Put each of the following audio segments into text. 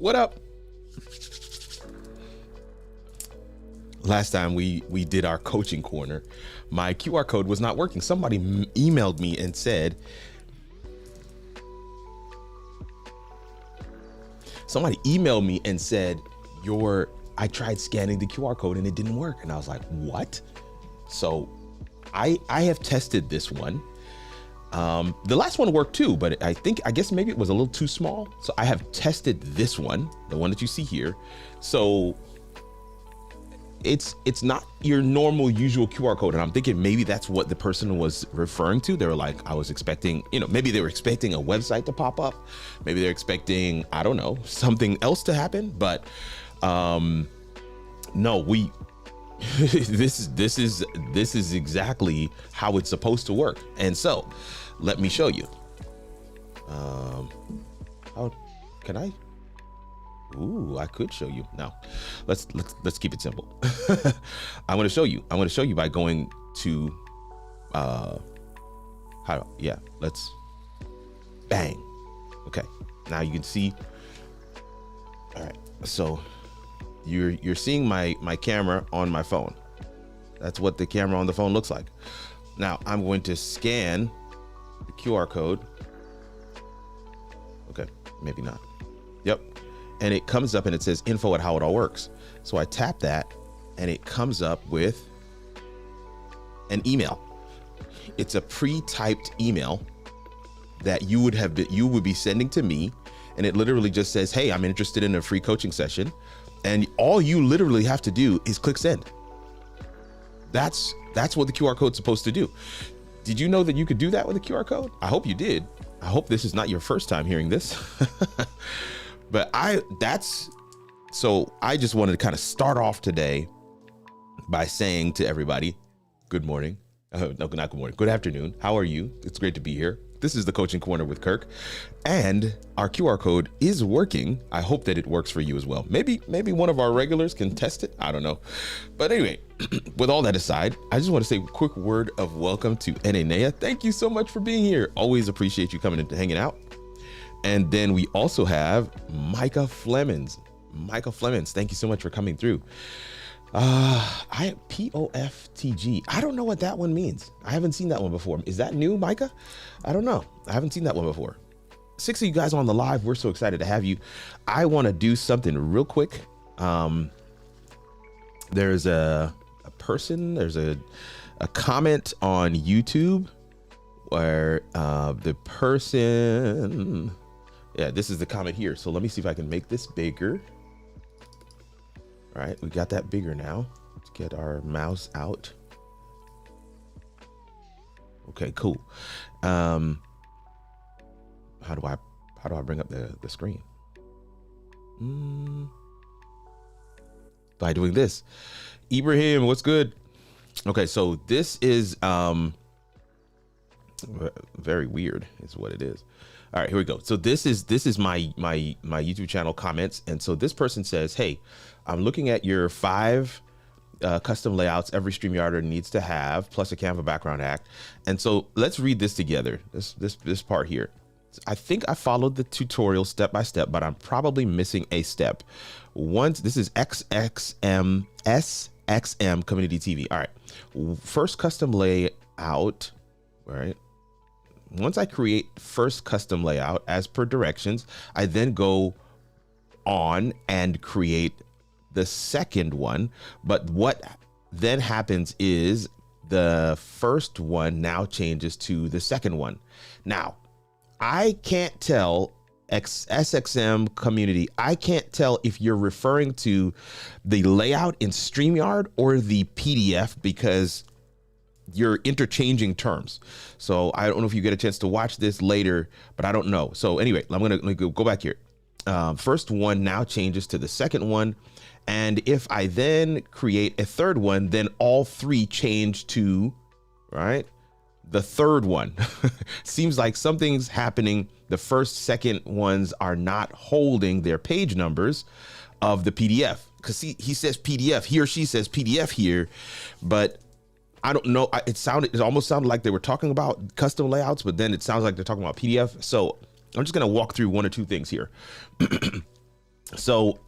What up? Last time we did our coaching corner, my QR code was not working. Somebody emailed me and said, I tried scanning the QR code and it didn't work. And I was like, what? So I have tested this one. The last one worked too, but I guess maybe it was a little too small. So I have tested this one, the one that you see here. So it's not your normal usual QR code. And I'm thinking maybe that's what the person was referring to. They were like, I was expecting, maybe they were expecting a website to pop up. Maybe they're expecting, I don't know, something else to happen. But no, this is exactly how it's supposed to work. And so let me show you. How can I? Ooh, I could show you. No, let's keep it simple. I want to show you by going to let's bang. Okay, now you can see. All right, so you're seeing my camera on my phone. That's what the camera on the phone looks like. Now I'm going to scan the QR code. Okay, maybe not. Yep. And it comes up and it says info at how it all works. So I tap that and it comes up with an email. It's a pre-typed email that you would be sending to me. And it literally just says, hey, I'm interested in a free coaching session. And all you literally have to do is click send. That's what the QR code is supposed to do. Did you know that you could do that with a QR code? I hope you did. I hope this is not your first time hearing this. But I just wanted to kind of start off today by saying to everybody, good morning. No, not good morning. Good afternoon. How are you? It's great to be here. This is the Coaching Corner with Kirk, and our QR code is working. I hope that it works for you as well. Maybe one of our regulars can test it. I don't know. But anyway, with all that aside, I just want to say a quick word of welcome to Enenea. Thank you so much for being here. Always appreciate you coming and hanging out. And then we also have Micah Flemings. Thank you so much for coming through. POFTG. I don't know what that one means. I haven't seen that one before. Is that new, Micah? I don't know. I haven't seen that one before. 6 of you guys on the live. We're so excited to have you. I want to do something real quick. There's a comment on YouTube where the person, this is the comment here. So let me see if I can make this bigger. All right, we got that bigger now. Let's get our mouse out. Okay, cool. How do I bring up the screen? By doing this. Ibrahim, what's good? Okay, so this is very weird is what it is. All right, here we go. So this is my YouTube channel comments. And so this person says, hey, I'm looking at your 5 custom layouts every StreamYarder needs to have, plus a Canva background hack. And so let's read this together, this part here. I think I followed the tutorial step by step, but I'm probably missing a step. This is SXM Community TV. All right, first custom layout, all right. Once I create first custom layout as per directions, I then go on and create the second one. But what then happens is the first one now changes to the second one. Now, I can't tell SXM community, I can't tell if you're referring to the layout in StreamYard or the PDF because you're interchanging terms. So I don't know if you get a chance to watch this later, but I don't know. So anyway, I'm gonna go back here. First one now changes to the second one. And if I then create a third one, then all 3 change to, right, the third one. Seems like something's happening. The first, second ones are not holding their page numbers of the PDF. Because he says PDF, he or she says PDF here, but I don't know. It almost sounded like they were talking about custom layouts, but then it sounds like they're talking about PDF. So I'm just going to walk through 1 or 2 things here. So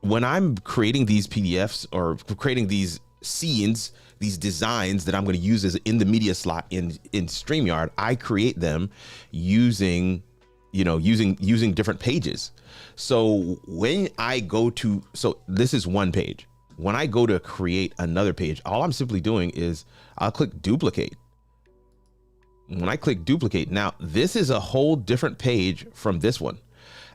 when I'm creating these PDFs or creating these scenes, these designs that I'm going to use as in the media slot in StreamYard, I create them using, using different pages. So when I go to, so this is one page. When I go to create another page, all I'm simply doing is I'll click duplicate. When I click duplicate, now this is a whole different page from this one.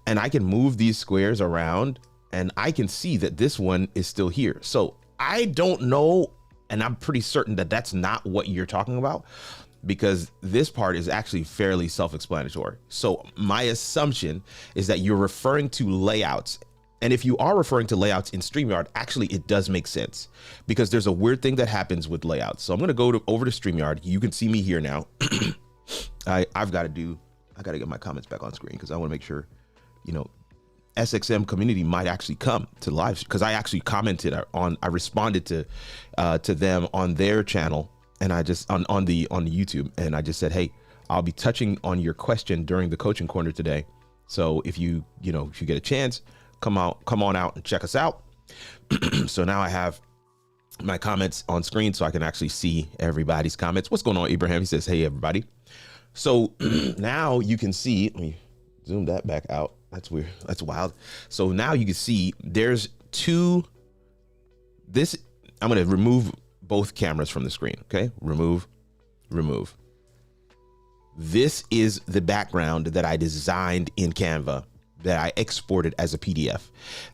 And I can move these squares around and I can see that this one is still here. So I don't know, and I'm pretty certain that that's not what you're talking about, because this part is actually fairly self-explanatory. So my assumption is that you're referring to layouts. And if you are referring to layouts in StreamYard, actually it does make sense, because there's a weird thing that happens with layouts. So I'm going to go over to StreamYard. You can see me here now. I got to get my comments back on screen because I want to make sure, SXM community might actually come to live, because I actually commented I responded to them on their channel, and I just on the YouTube, and I just said, hey, I'll be touching on your question during the coaching corner today. So if you get a chance, come on out and check us out. So now I have my comments on screen so I can actually see everybody's comments. What's going on, Abraham? He says, hey, everybody. So now you can see, let me zoom that back out. That's weird. That's wild. So now you can see there's I'm going to remove both cameras from the screen. Okay. Remove. This is the background that I designed in Canva that I exported as a PDF.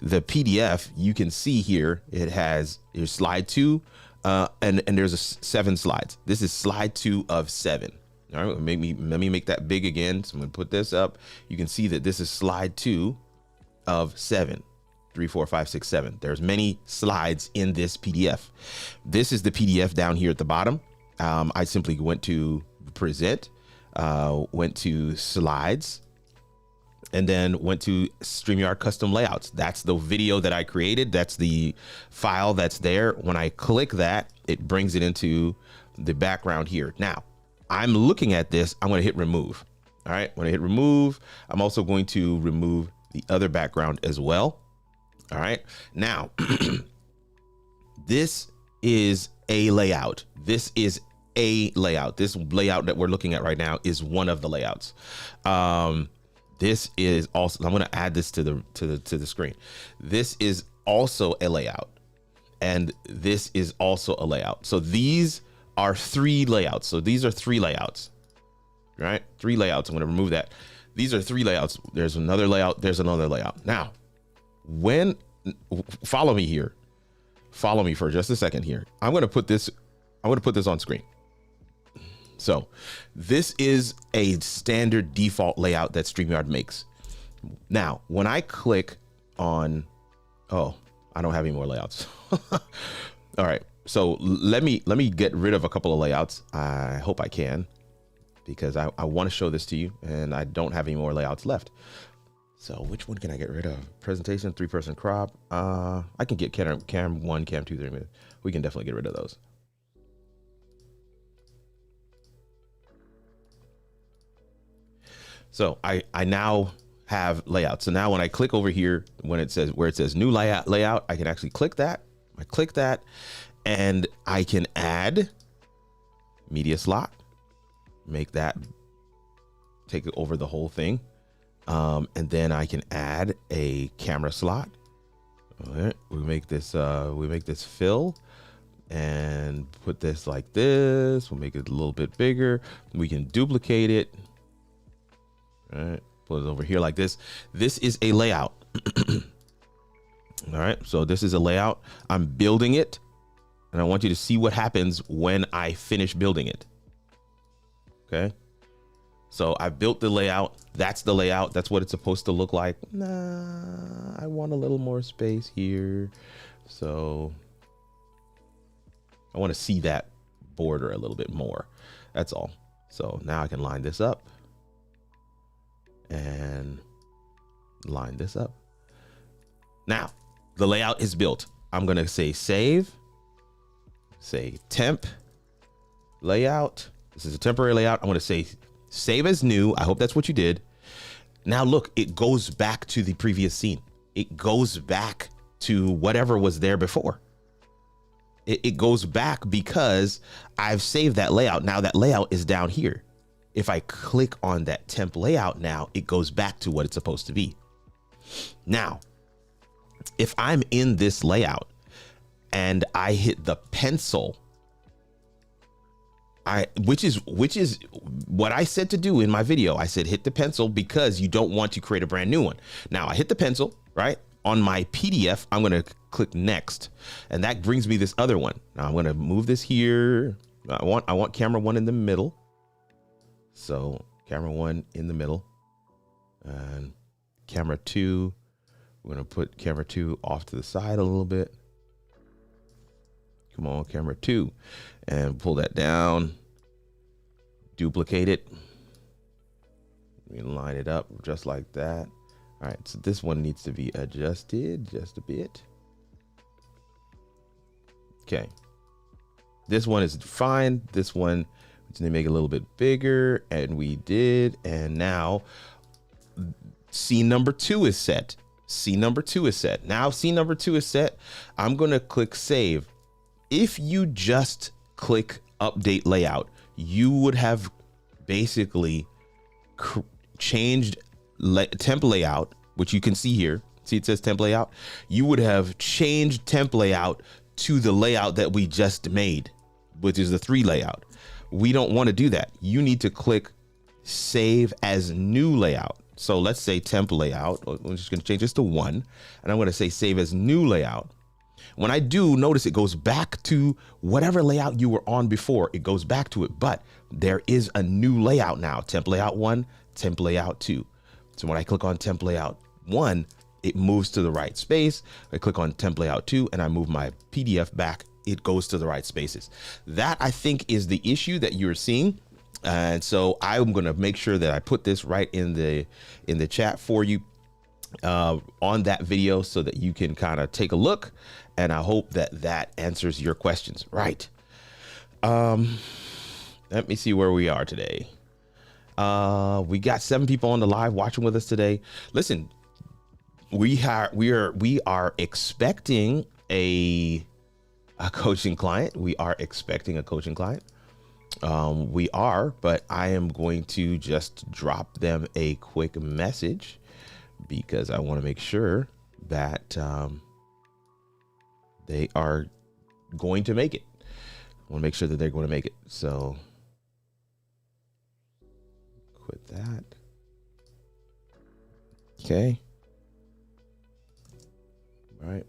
The PDF, you can see here, it has your slide 2 and there's 7 slides. This is slide 2 of 7. All right, let me make that big again. So I'm gonna put this up. You can see that this is slide 2 of 7. 3, 4, 5, 6, 7. There's many slides in this PDF. This is the PDF down here at the bottom. I simply went to present, went to slides, and then went to StreamYard custom layouts. That's the video that I created. That's the file that's there. When I click that, it brings it into the background here. Now, I'm looking at this, I'm gonna hit remove. All right, when I hit remove, I'm also going to remove the other background as well. All right, now, this is a layout. This is a layout. This layout that we're looking at right now is one of the layouts. This is also, I'm gonna add this to the screen. This is also a layout, and this is also a layout. So these are 3 layouts. So these are 3 layouts, right? 3 layouts. I'm going to remove that. These are 3 layouts. There's another layout. There's another layout. Now, follow me here. Follow me for just a second here. I'm going to put this on screen. So this is a standard default layout that StreamYard makes. Now, when I click on, I don't have any more layouts. All right. So let me get rid of a couple of layouts. I hope I can, because I want to show this to you, and I don't have any more layouts left. So which one can I get rid of? Presentation, 3-person crop. I can get cam 1, cam 2, 3. We can definitely get rid of those. So I now have layouts. So now when I click over here, where it says new layout, I can actually click that. I click that, and I can add media slot, make that take over the whole thing. And then I can add a camera slot. All right, we make this fill and put this like this. We'll make it a little bit bigger. We can duplicate it. All right, put it over here like this. This is a layout. All right, so this is a layout. I'm building it, and I want you to see what happens when I finish building it. Okay, so I built the layout. That's the layout. That's what it's supposed to look like. Nah, I want a little more space here. So I want to see that border a little bit more. That's all. So now I can line this up and line this up. Now the layout is built. I'm going to say save, say temp layout. This is a temporary layout. I'm going to say save as new. I hope that's what you did. Now look, it goes back to the previous scene. it goes back to whatever was there before. It goes back because I've saved that layout. Now that layout is down here. If I click on that temp layout now, it goes back to what it's supposed to be. Now, if I'm in this layout and I hit the pencil, which is what I said to do in my video. I said hit the pencil because you don't want to create a brand new one. Now I hit the pencil, right? On my PDF, I'm going to click next, and that brings me this other one. Now I'm going to move this here. I want camera 1 in the middle. So camera 1 in the middle, and camera 2, we're going to put camera 2 off to the side a little bit. Come on, camera 2, and pull that down, duplicate it, we line it up just like that. All right, so this one needs to be adjusted just a bit. Okay, this one is fine. This one, let's make it a little bit bigger, and we did. And now scene number 2 is set. Scene number 2 is set. Now scene number 2 is set. I'm going to click save. If you just click update layout, you would have basically changed temp layout, which you can see here. See, it says temp layout. You would have changed temp layout to the layout that we just made, which is the 3 layout. We don't want to do that. You need to click save as new layout. So let's say temp layout. I'm just going to change this to 1, and I'm going to say save as new layout. When I do, notice it goes back to whatever layout you were on before. It goes back to it, but there is a new layout now. Temp layout 1, temp layout 2. So when I click on temp layout 1, it moves to the right space. I click on temp layout 2 and I move my PDF back. It goes to the right spaces. That, I think, is the issue that you're seeing. And so I'm going to make sure that I put this right in the chat for you on that video so that you can kind of take a look. And I hope that that answers your questions. Right. Let me see where we are today. We got 7 people on the live watching with us today. Listen, we are expecting a coaching client. We are expecting a coaching client. But I am going to just drop them a quick message because I want to make sure that they are going to make it. I want to make sure that they're going to make it. So quit that. Okay. All right.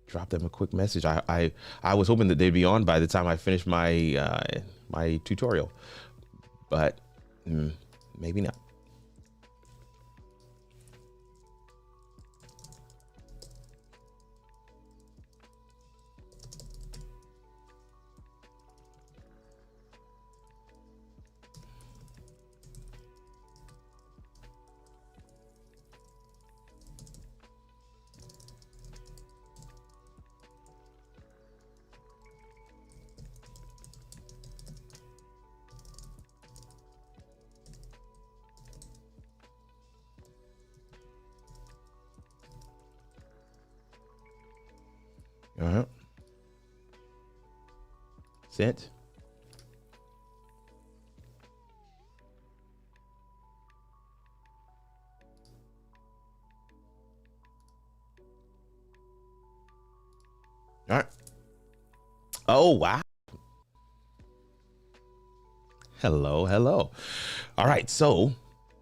Drop them a quick message. I was hoping that they'd be on by the time I finish my my tutorial, but maybe not. Sent. All right. Oh, wow. Hello, hello. All right, so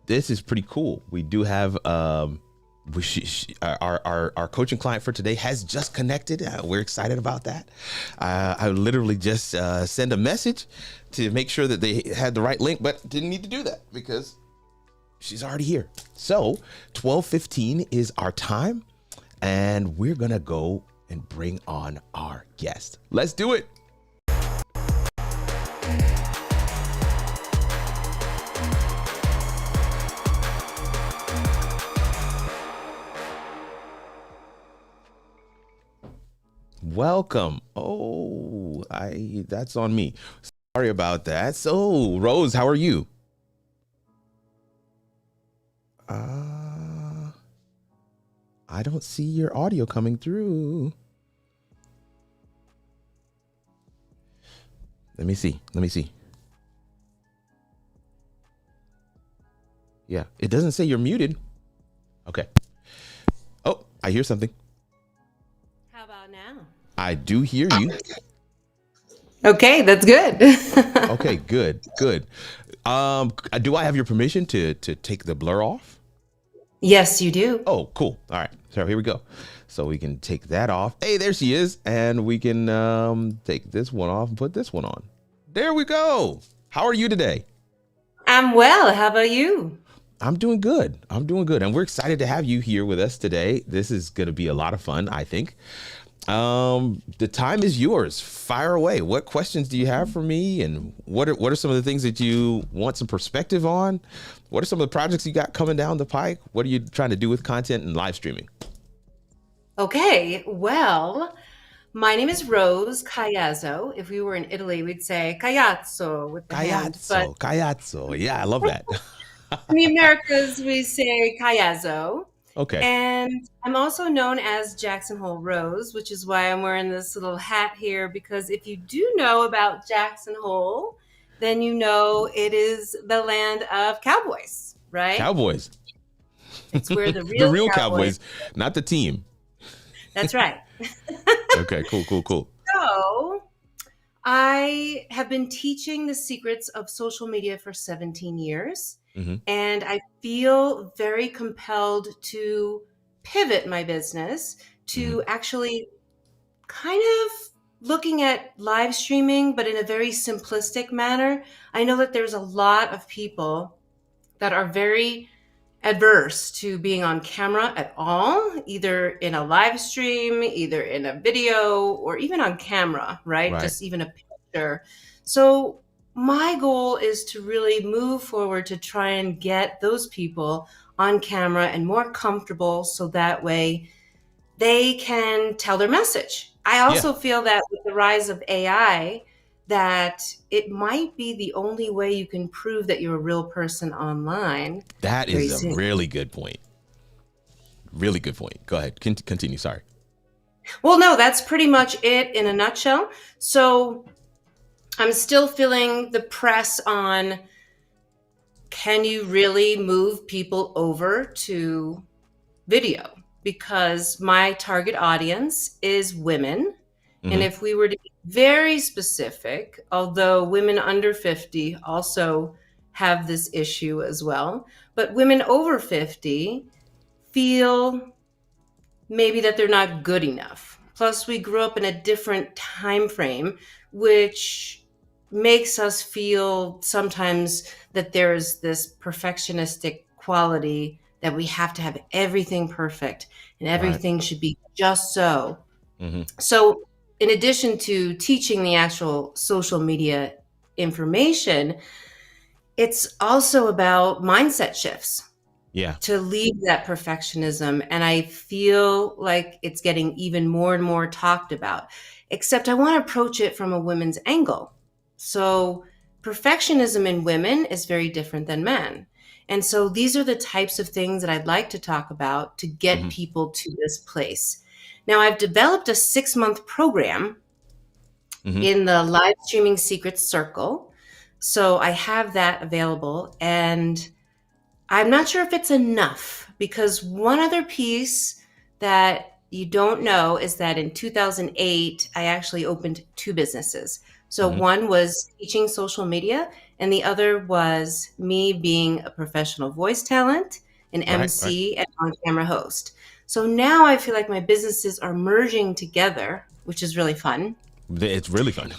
this is pretty cool. We do have our coaching client for today has just connected. We're excited about that. I literally just send a message to make sure that they had the right link, but didn't need to do that because she's already here. So 12:15 is our time, and we're gonna go and bring on our guest. Let's do it. Welcome. Oh, that's on me. Sorry about that. So, Rose, how are you? I don't see your audio coming through. Let me see. Yeah, it doesn't say you're muted. Okay. Oh, I hear something. How about now? I do hear you. Okay, that's good. Okay, good. Do I have your permission to take the blur off? Yes, you do. Oh, cool. All right. So here we go. So we can take that off. Hey, there she is. And we can take this one off and put this one on. There we go. How are you today? I'm well. How about you? I'm doing good. And we're excited to have you here with us today. This is going to be a lot of fun, I think. The time is yours. Fire away. What questions do you have for me? And what are some of the things that you want some perspective on? What are some of the projects you got coming down the pike? What are you trying to do with content and live streaming? Okay, well, my name is Rose Caiazzo. If we were in Italy, we'd say Caiazzo with the hand. But Caiazzo. Yeah, I love that. in the Americas, we say Caiazzo. Okay. And I'm also known as Jackson Hole Rose, which is why I'm wearing this little hat here, because if you do know about Jackson Hole, then you know it is the land of cowboys, right? Cowboys. It's where the The real real cowboys. Cowboys, not the team. That's right. Okay, cool. So I have been teaching the secrets of social media for 17 years. Mm-hmm. And I feel very compelled to pivot my business to actually kind of looking at live streaming, but in a very simplistic manner. I know that there's a lot of people that are very adverse to being on camera at all, either in a live stream, either in a video, or even on camera, right? Right. Just even a picture. So my goal is to really move forward to try and get those people on camera and more comfortable so that way they can tell their message. I also feel that with the rise of AI, that it might be the only way you can prove that you're a real person online. That very is a soon. really good point. Really good point. Go ahead. Continue. Sorry. Well, no, that's pretty much it in a nutshell. So I'm still feeling the press on, can you really move people over to video? Because my target audience is women. And if we were to be very specific, although women under 50 also have this issue as well, but women over 50 feel maybe that they're not good enough. Plus, we grew up in a different time frame, which makes us feel sometimes that there's this perfectionistic quality that we have to have everything perfect and everything should be just so. So, in addition to teaching the actual social media information, it's also about mindset shifts. Yeah. To leave that perfectionism. And I feel like it's getting even more and more talked about, except I want to approach it from a women's angle. So perfectionism in women is very different than men. And so these are the types of things that I'd like to talk about to get people to this place. Now, I've developed a 6-month program in the live streaming secrets circle. So I have that available, and I'm not sure if it's enough, because one other piece that you don't know is that in 2008, I actually opened 2 businesses. So one was teaching social media, and the other was me being a professional voice talent, an MC, and on-camera host. So now I feel like my businesses are merging together, which is really fun. It's really fun.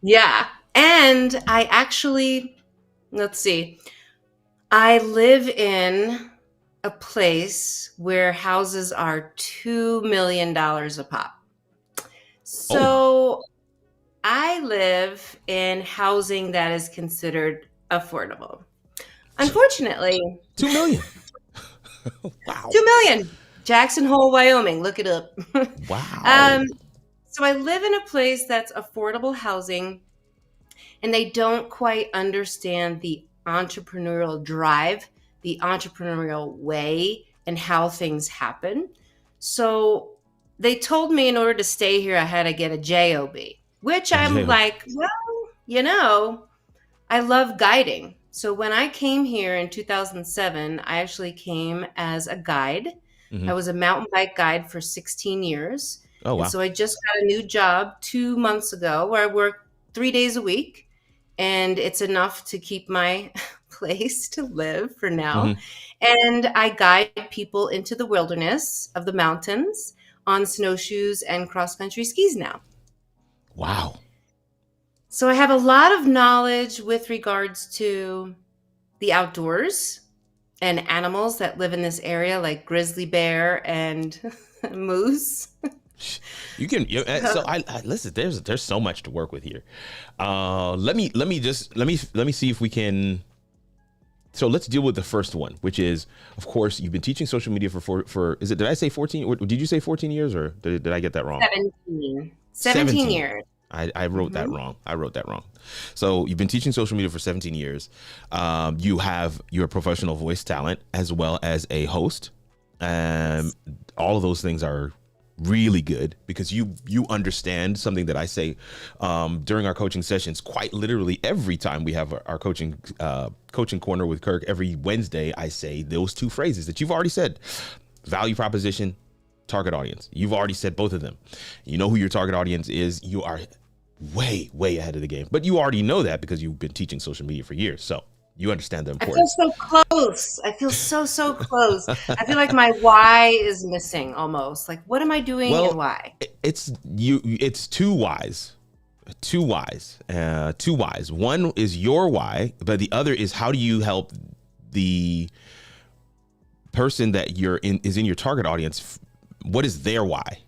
Yeah. And I actually, let's see, I live in a place where houses are $2 million a pop. So I live in housing that is considered affordable. Unfortunately, 2 million. Wow. 2 million. Jackson Hole, Wyoming. Look it up. Wow. So I live in a place that's affordable housing, and they don't quite understand the entrepreneurial drive, the entrepreneurial way, and how things happen. So they told me in order to stay here, I had to get a JOB, which I'm Jail. like, well, I love guiding. So when I came here in 2007, I actually came as a guide. Hmm. I was a mountain bike guide for 16 years. Oh, And wow. so I just got a new job 2 months ago where I work 3 days a week. And it's enough to keep my place to live for now. Hmm. And I guide people into the wilderness of the mountains on snowshoes and cross country skis now. Wow. So I have a lot of knowledge with regards to the outdoors and animals that live in this area, like grizzly bear and moose. You can. So So I listen. There's so much to work with here. Let me see if we can. So let's deal with the first one, which is, of course, you've been teaching social media for is it? Did I say 14? Or did you say 14 years, or did I get that wrong? 17 17. years. I wrote that Mhm. wrong. I wrote that wrong. So you've been teaching social media for 17 years. You have your professional voice talent as well as a host. Um, all of those things are really good because you understand something that I say during our coaching sessions. Quite literally, every time we have our coaching corner with Kirk, every Wednesday, I say those two phrases that you've already said: value proposition, target audience. You've already said both of them. You know who your target audience is. You are way ahead of the game, but you already know that because you've been teaching social media for years. So you understand the I feel importance. so close. I feel so close. I feel like my why is missing almost. Like, what am I doing and Well, why? it's you. It's too wise. Too wise. Too wise. One is your why, but the other is how do you help the person that is in your target audience? What is their why?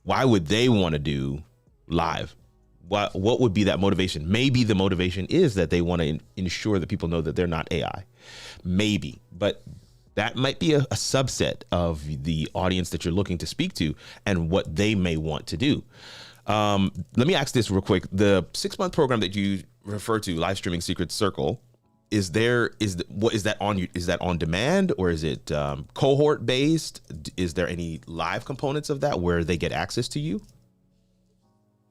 Why would they want to do live? What would be that motivation? Maybe the motivation is that they want to ensure that people know that they're not AI. Maybe, but that might be a subset of the audience that you're looking to speak to and what they may want to do. Let me ask this real quick. The 6-month program that you refer to, live streaming Secret Circle, is that on demand, or is it cohort based? Is there any live components of that where they get access to you?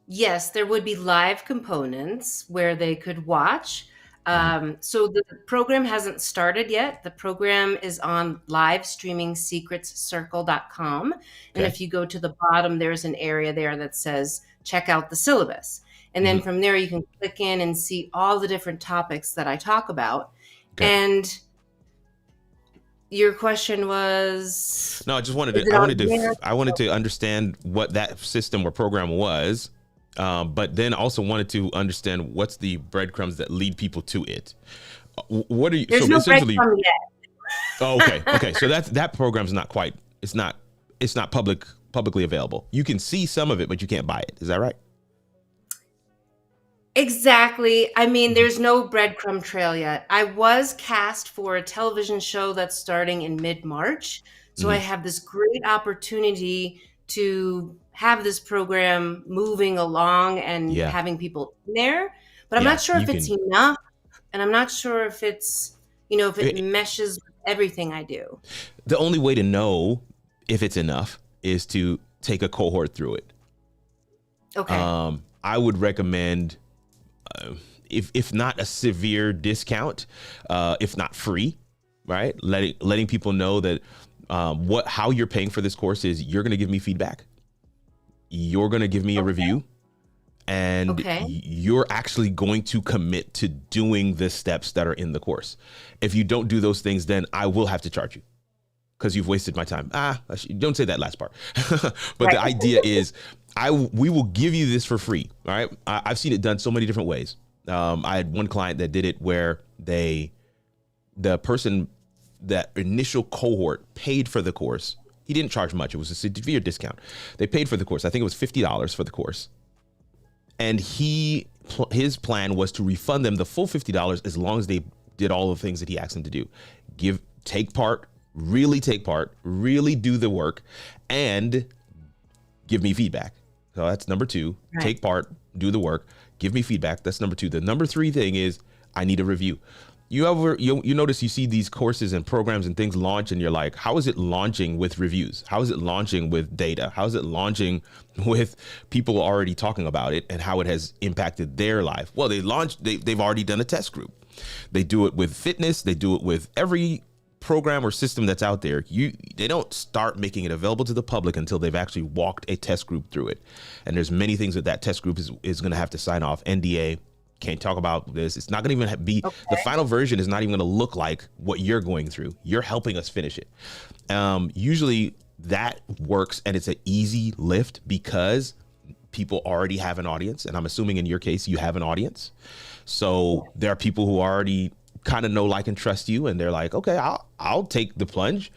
Yes, there would be live components where they could watch. Mhm. So the program hasn't started yet. The program is on livestreamingsecretscircle.com. And Okay. if you go to the bottom, there's an area there that says check out the syllabus. And then Hmm. from there, you can click in and see all the different topics that I talk about. Okay. And your question was, No, I just is it on demand? I wanted to understand what that system or program was, but then also wanted to understand what's the breadcrumbs that lead people to it. What are you? There's So no essentially, breadcrumb oh, okay. So that program's not quite. It's not publicly available. You can see some of it, but you can't buy it. Is that right? Exactly. I mean, Mhm. there's no breadcrumb trail yet. I was cast for a television show that's starting in mid-March. So I Mhm. have this great opportunity to have this program moving along and Yeah. having people in there. But I'm Yeah. not sure You if it's can. enough. And I'm not sure if if it It, meshes with everything I do. the only way to know if it's enough is to take a cohort through it. Okay. I would recommend, if not a severe discount, if not free, right? Letting people know that how you're paying for this course is you're going to give me feedback, you're going to give me a Okay. review, and Okay. you're actually going to commit to doing the steps that are in the course. If you don't do those things, then I will have to charge you because you've wasted my time. Don't say that last part. But Right. the idea is, we will give you this for free. All right. I've seen it done so many different ways. I had one client that did it where the person, that initial cohort, paid for the course. He didn't charge much. It was a severe discount. They paid for the course. I think it was $50 for the course. And his plan was to refund them the full $50 as long as they did all the things that he asked them to do. Take part, really do the work, and give me feedback. So that's number 2. Right. Take part, do the work, give me feedback. That's number 2. The number 3 thing is I need a review. You notice you see these courses and programs and things launch and you're like, how is it launching with reviews? How is it launching with data? How is it launching with people already talking about it and how it has impacted their life? Well, they've already done a test group. They do it with fitness. They do it with every program or system that's out there. They don't start making it available to the public until they've actually walked a test group through it. And there's many things that test group is going to have to sign off. NDA, can't talk about this. It's not going to even be, Okay. the final version is not even going to look like what you're going through. You're helping us finish it. Usually that works and it's an easy lift because people already have an audience. And I'm assuming in your case, you have an audience. So there are people who already kind of know, like, and trust you. And they're like, okay, I'll take the plunge.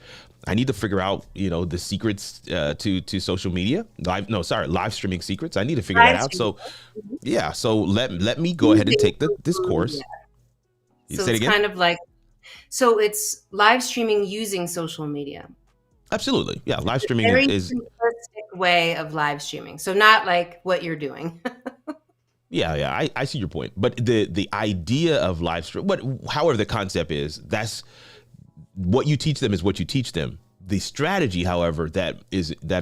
I need to figure out, the secrets to social media. Live streaming secrets. I need to figure that out. So yeah, so let me go ahead and take this course. So Say it it's again? kind of like, so it's live streaming using social media. Absolutely. Yeah, live streaming Very is simplistic way of live streaming. So not like what you're doing. yeah, I see your point. But the idea of live stream, but however the concept is, that's what you teach them is what you teach them. The strategy, however, that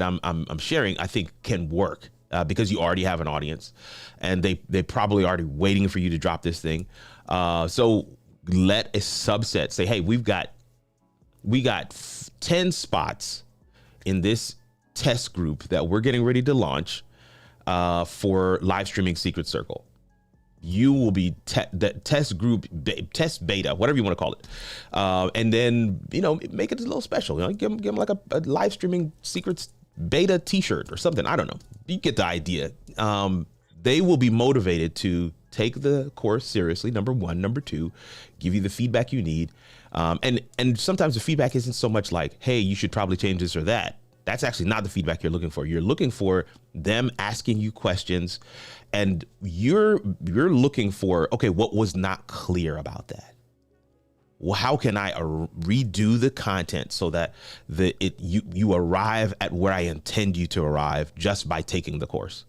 I'm sharing, I think can work because you already have an audience, and they probably already waiting for you to drop this thing. So let a subset say, hey, we got 10 spots in this test group that we're getting ready to launch for live streaming Secret Circle. You will be the test group, test beta, whatever you want to call it. And then, make it a little special. Give them like a live streaming secrets beta t-shirt or something. I don't know. You get the idea. They will be motivated to take the course seriously. Number one. Number two, give you the feedback you need. And sometimes the feedback isn't so much like, hey, you should probably change this or that. That's actually not the feedback you're looking for. You're looking for them asking you questions, and you're looking for, okay, what was not clear about that? Well, how can I redo the content so that you arrive at where I intend you to arrive just by taking the course,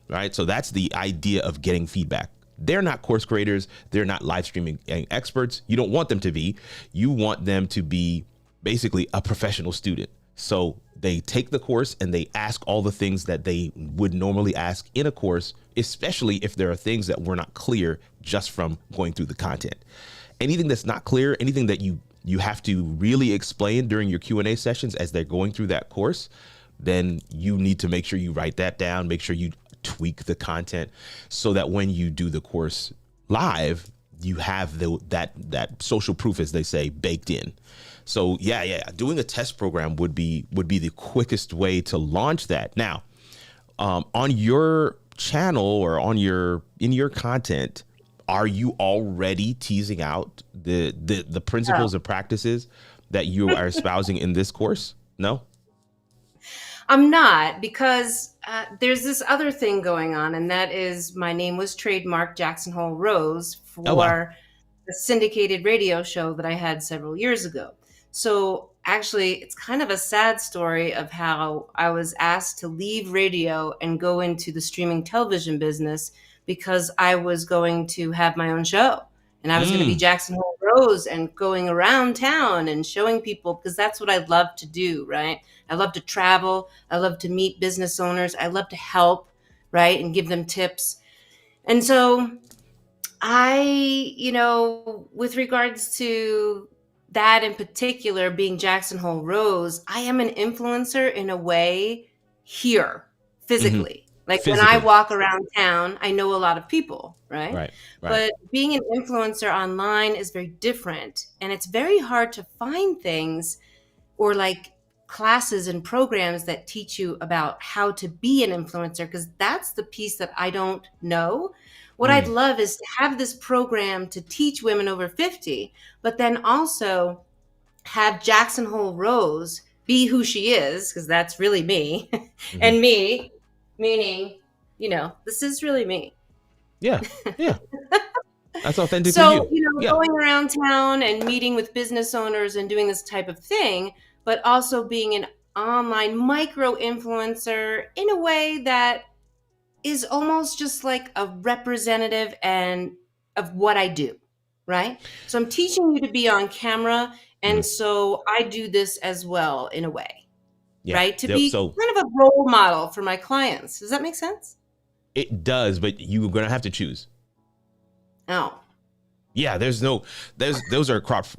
right? So that's the idea of getting feedback. They're not course creators. They're not live streaming experts. You don't want them to be. You want them to be basically a professional student. So they take the course and they ask all the things that they would normally ask in a course, especially if there are things that were not clear just from going through the content. Anything that's not clear, anything that you have to really explain during your Q&A sessions as they're going through that course, then you need to make sure you write that down, make sure you tweak the content so that when you do the course live, you have that social proof, as they say, baked in. So yeah, doing a test program would be the quickest way to launch that. Now, on your channel or in your content, are you already teasing out the principles and practices that you are espousing in this course? No? I'm not, because there's this other thing going on, and that is my name was trademarked Jackson Hole Rose for Oh, wow. the syndicated radio show that I had several years ago. So actually, it's kind of a sad story of how I was asked to leave radio and go into the streaming television business because I was going to have my own show. And I was going to be Mm, Jackson Hole Rose and going around town and showing people, because that's what I love to do, right? I love to travel. I love to meet business owners. I love to help, right? And give them tips. And so with regards to that in particular, being Jackson Hole Rose, I am an influencer in a way here, hmm. physically. Like when I Physically. walk around town, I know a lot of people, right? Right. Right. But being an influencer online is very different. And it's very hard to find things or like classes and programs that teach you about how to be an influencer, because that's the piece that I don't know. What I'd Mm, love is to have this program to teach women over 50, but then also have Jackson Hole Rose be who she is, because that's really me. hmm. And me, meaning, this is really me. Yeah. Yeah. That's authentically So, you. Yeah. going around town and meeting with business owners and doing this type of thing, but also being an online micro influencer in a way that is almost just like a representative and of what I do. right? So I'm teaching you to be on camera. Mhm. And so I do this as well in a way, Yeah. right? To be So kind of a role model for my clients. Does that make sense? it does, but you're going to have to choose. Oh, Yeah, those are cross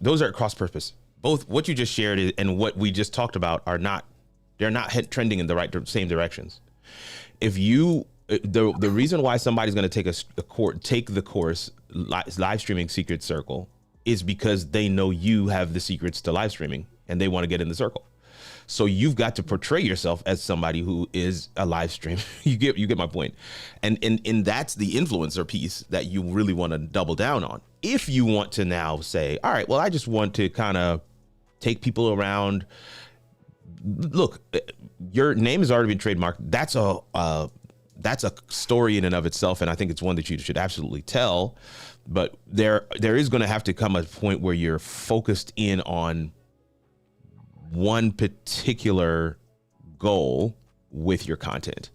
purpose. Both what you just shared and what we just talked about they're not trending in the same directions. If you the reason why somebody's going to take the course live streaming Secret Circle is because they know you have the secrets to live streaming and they want to get in the circle. So you've got to portray yourself as somebody who is a live stream. You get my point. And that's the influencer piece that you really want to double down on. If you want to now say, all right, well, I just want to kind of take people around. Look, your name has already been trademarked. That's a story in and of itself, and I think it's one that you should absolutely tell. But there is going to have to come a point where you're focused in on one particular goal with your content.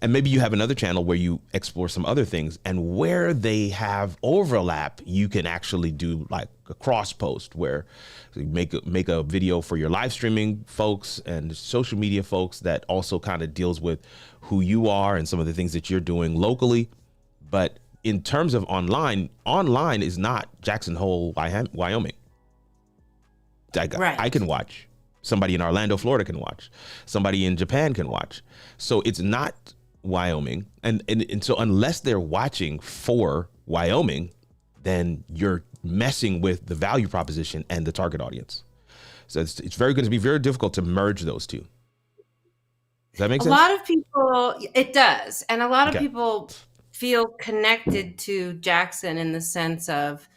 And maybe you have another channel where you explore some other things, and where they have overlap, you can actually do like a cross post where you make a video for your live streaming folks and social media folks that also kind of deals with who you are and some of the things that you're doing locally. But in terms of online is not Jackson Hole, Wyoming. right. I can watch. Somebody in Orlando, Florida can watch. Somebody in Japan can watch. So it's not Wyoming. And so unless they're watching for Wyoming, then you're messing with the value proposition and the target audience. So it's very going to be very difficult to merge those two. Does that make sense? A lot of people, it does. And a lot of Okay. people feel connected to Jackson in the sense of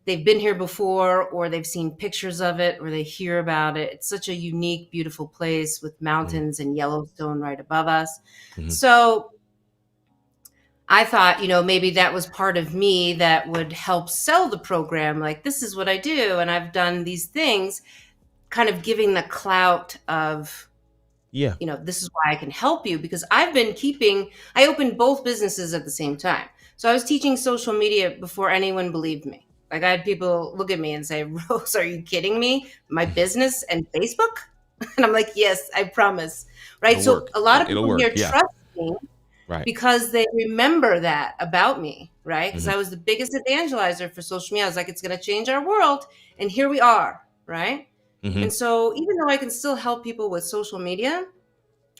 they've been here before, or they've seen pictures of it, or they hear about it. It's such a unique, beautiful place with mountains and Yellowstone right above us. Mm-hmm. So I thought, maybe that was part of me that would help sell the program. Like, this is what I do, and I've done these things, kind of giving the clout of, Yeah. this is why I can help you, because I opened both businesses at the same time. So I was teaching social media before anyone believed me. Like, I had people look at me and say, Rose, are you kidding me? My business and Facebook? And I'm like, yes, I promise. Right. It'll so work. A lot of It'll people work. here Yeah. trust me Right. because they remember that about me. Right. Because Mhm. I was the biggest evangelizer for social media. I was like, it's going to change our world. And here we are. Right. Mhm. And so even though I can still help people with social media,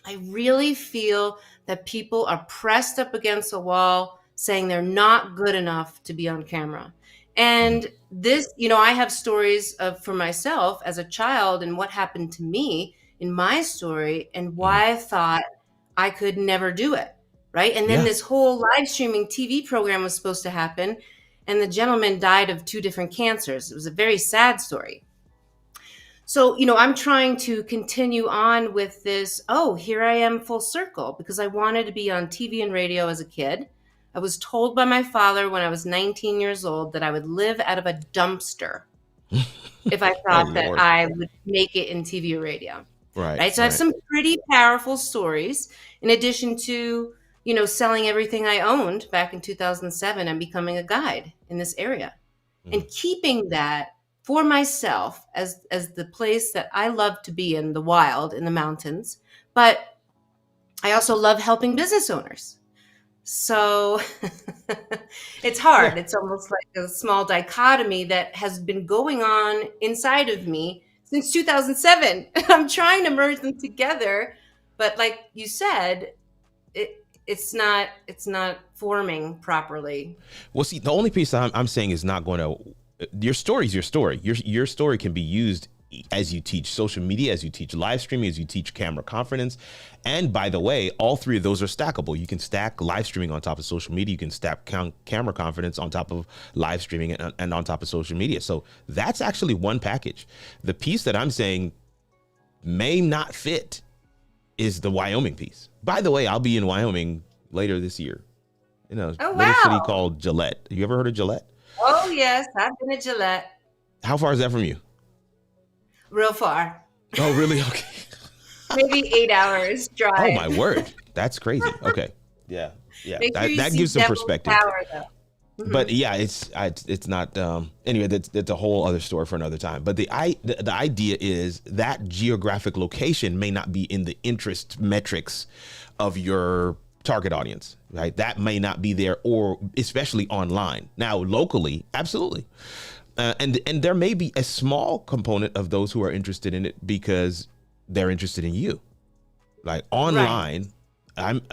I really feel that people are pressed up against a wall saying they're not good enough to be on camera. And this, I have stories for myself as a child and what happened to me in my story and why I thought I could never do it. Right. And then Yeah. this whole live streaming TV program was supposed to happen. And the gentleman died of 2 different cancers. It was a very sad story. So, I'm trying to continue on with this. Oh, here I am full circle, because I wanted to be on TV and radio as a kid. I was told by my father when I was 19 years old that I would live out of a dumpster if I thought that Lord. I would make it in TV or radio. Right. So I have some pretty powerful stories, in addition to, selling everything I owned back in 2007 and becoming a guide in this area and keeping that for myself as the place that I love to be in, the wild, in the mountains. But I also love helping business owners. So it's hard. Yeah. It's almost like a small dichotomy that has been going on inside of me since 2007. I'm trying to merge them together, but like you said, it's not forming properly. Well, see, the only piece I'm saying is not going to. Your story is your story. Your story can be used as you teach social media, as you teach live streaming, as you teach camera confidence. And by the way, all 3 of those are stackable. You can stack live streaming on top of social media. You can stack camera confidence on top of live streaming and on top of social media. So that's actually one package. The piece that I'm saying may not fit is the Wyoming piece. By the way, I'll be in Wyoming later this year. Oh, little wow. city called Gillette. You ever heard of Gillette? Oh, yes. I've been at Gillette. How far is that from you? Real far. Oh, really? Okay. Maybe 8 hours drive. Oh, my word. That's crazy. Okay. Yeah. Yeah. Make sure you That see gives some Devil's perspective. Tower, though. But yeah, it's not anyway. That's a whole other story for another time. But the idea is that geographic location may not be in the interest metrics of your target audience, right? That may not be there, or especially online. Now, locally, absolutely, and there may be a small component of those who are interested in it because they're interested in you, like online. Right.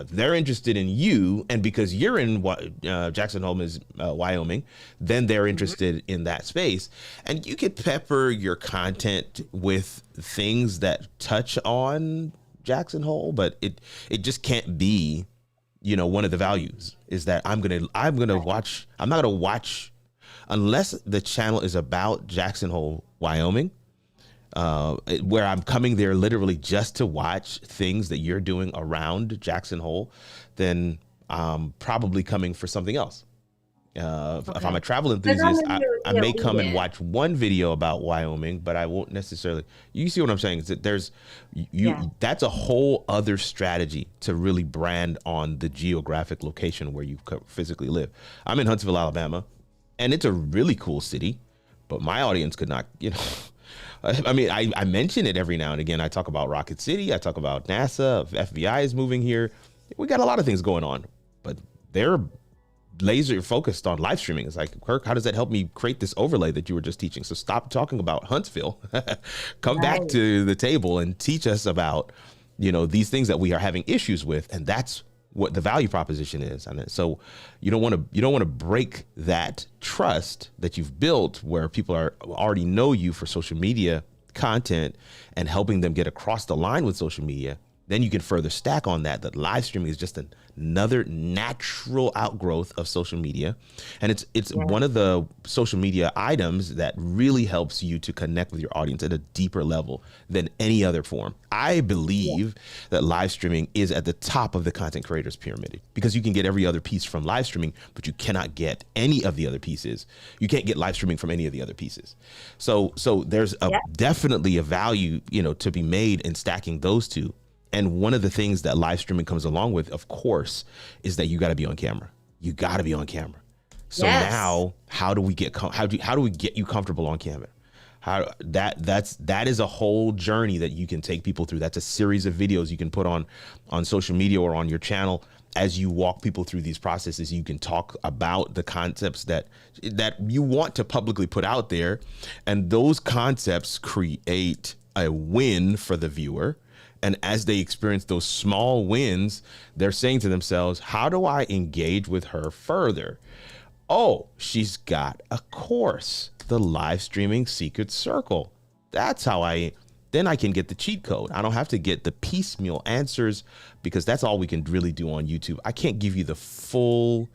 They're interested in you, and because you're in Jackson Hole is Wyoming, then they're interested in that space. And you could pepper your content with things that touch on Jackson Hole, but it just can't be, one of the values is that I'm gonna watch. I'm not gonna watch unless the channel is about Jackson Hole, Wyoming. Where I'm coming there literally just to watch things that you're doing around Jackson Hole, then I'm probably coming for something else. If I'm a travel enthusiast, I may come and watch one video about Wyoming, but I won't necessarily. You see what I'm saying? Is that there's that's a whole other strategy to really brand on the geographic location where you physically live. I'm in Huntsville, Alabama, and it's a really cool city, but my audience could not, I mean, I mention it every now and again. I talk about Rocket City. I talk about NASA. FBI is moving here. We got a lot of things going on, but they're laser focused on live streaming. It's like, Kirk, how does that help me create this overlay that you were just teaching? So stop talking about Huntsville. Come back to the table and teach us about, these things that we are having issues with. And that's what the value proposition is. And so you don't want to break that trust that you've built where people already know you for social media content and helping them get across the line with social media. Then you can further stack on that live streaming is just another natural outgrowth of social media. And it's one of the social media items that really helps you to connect with your audience at a deeper level than any other form. I believe that live streaming is at the top of the content creators pyramid because you can get every other piece from live streaming, but you cannot get any of the other pieces. You can't get live streaming from any of the other pieces. So there's definitely a value, to be made in stacking those two. And one of the things that live streaming comes along with, of course, is that you got to be on camera. You got to be on camera. So now, how do we get you comfortable on camera? That is a whole journey that you can take people through. That's a series of videos you can put on social media or on your channel. As you walk people through these processes, you can talk about the concepts that you want to publicly put out there, and those concepts create a win for the viewer. And as they experience those small wins, they're saying to themselves, how do I engage with her further? Oh, she's got a course, the live streaming secret circle. That's how then I can get the cheat code. I don't have to get the piecemeal answers because that's all we can really do on YouTube. I can't give you the full,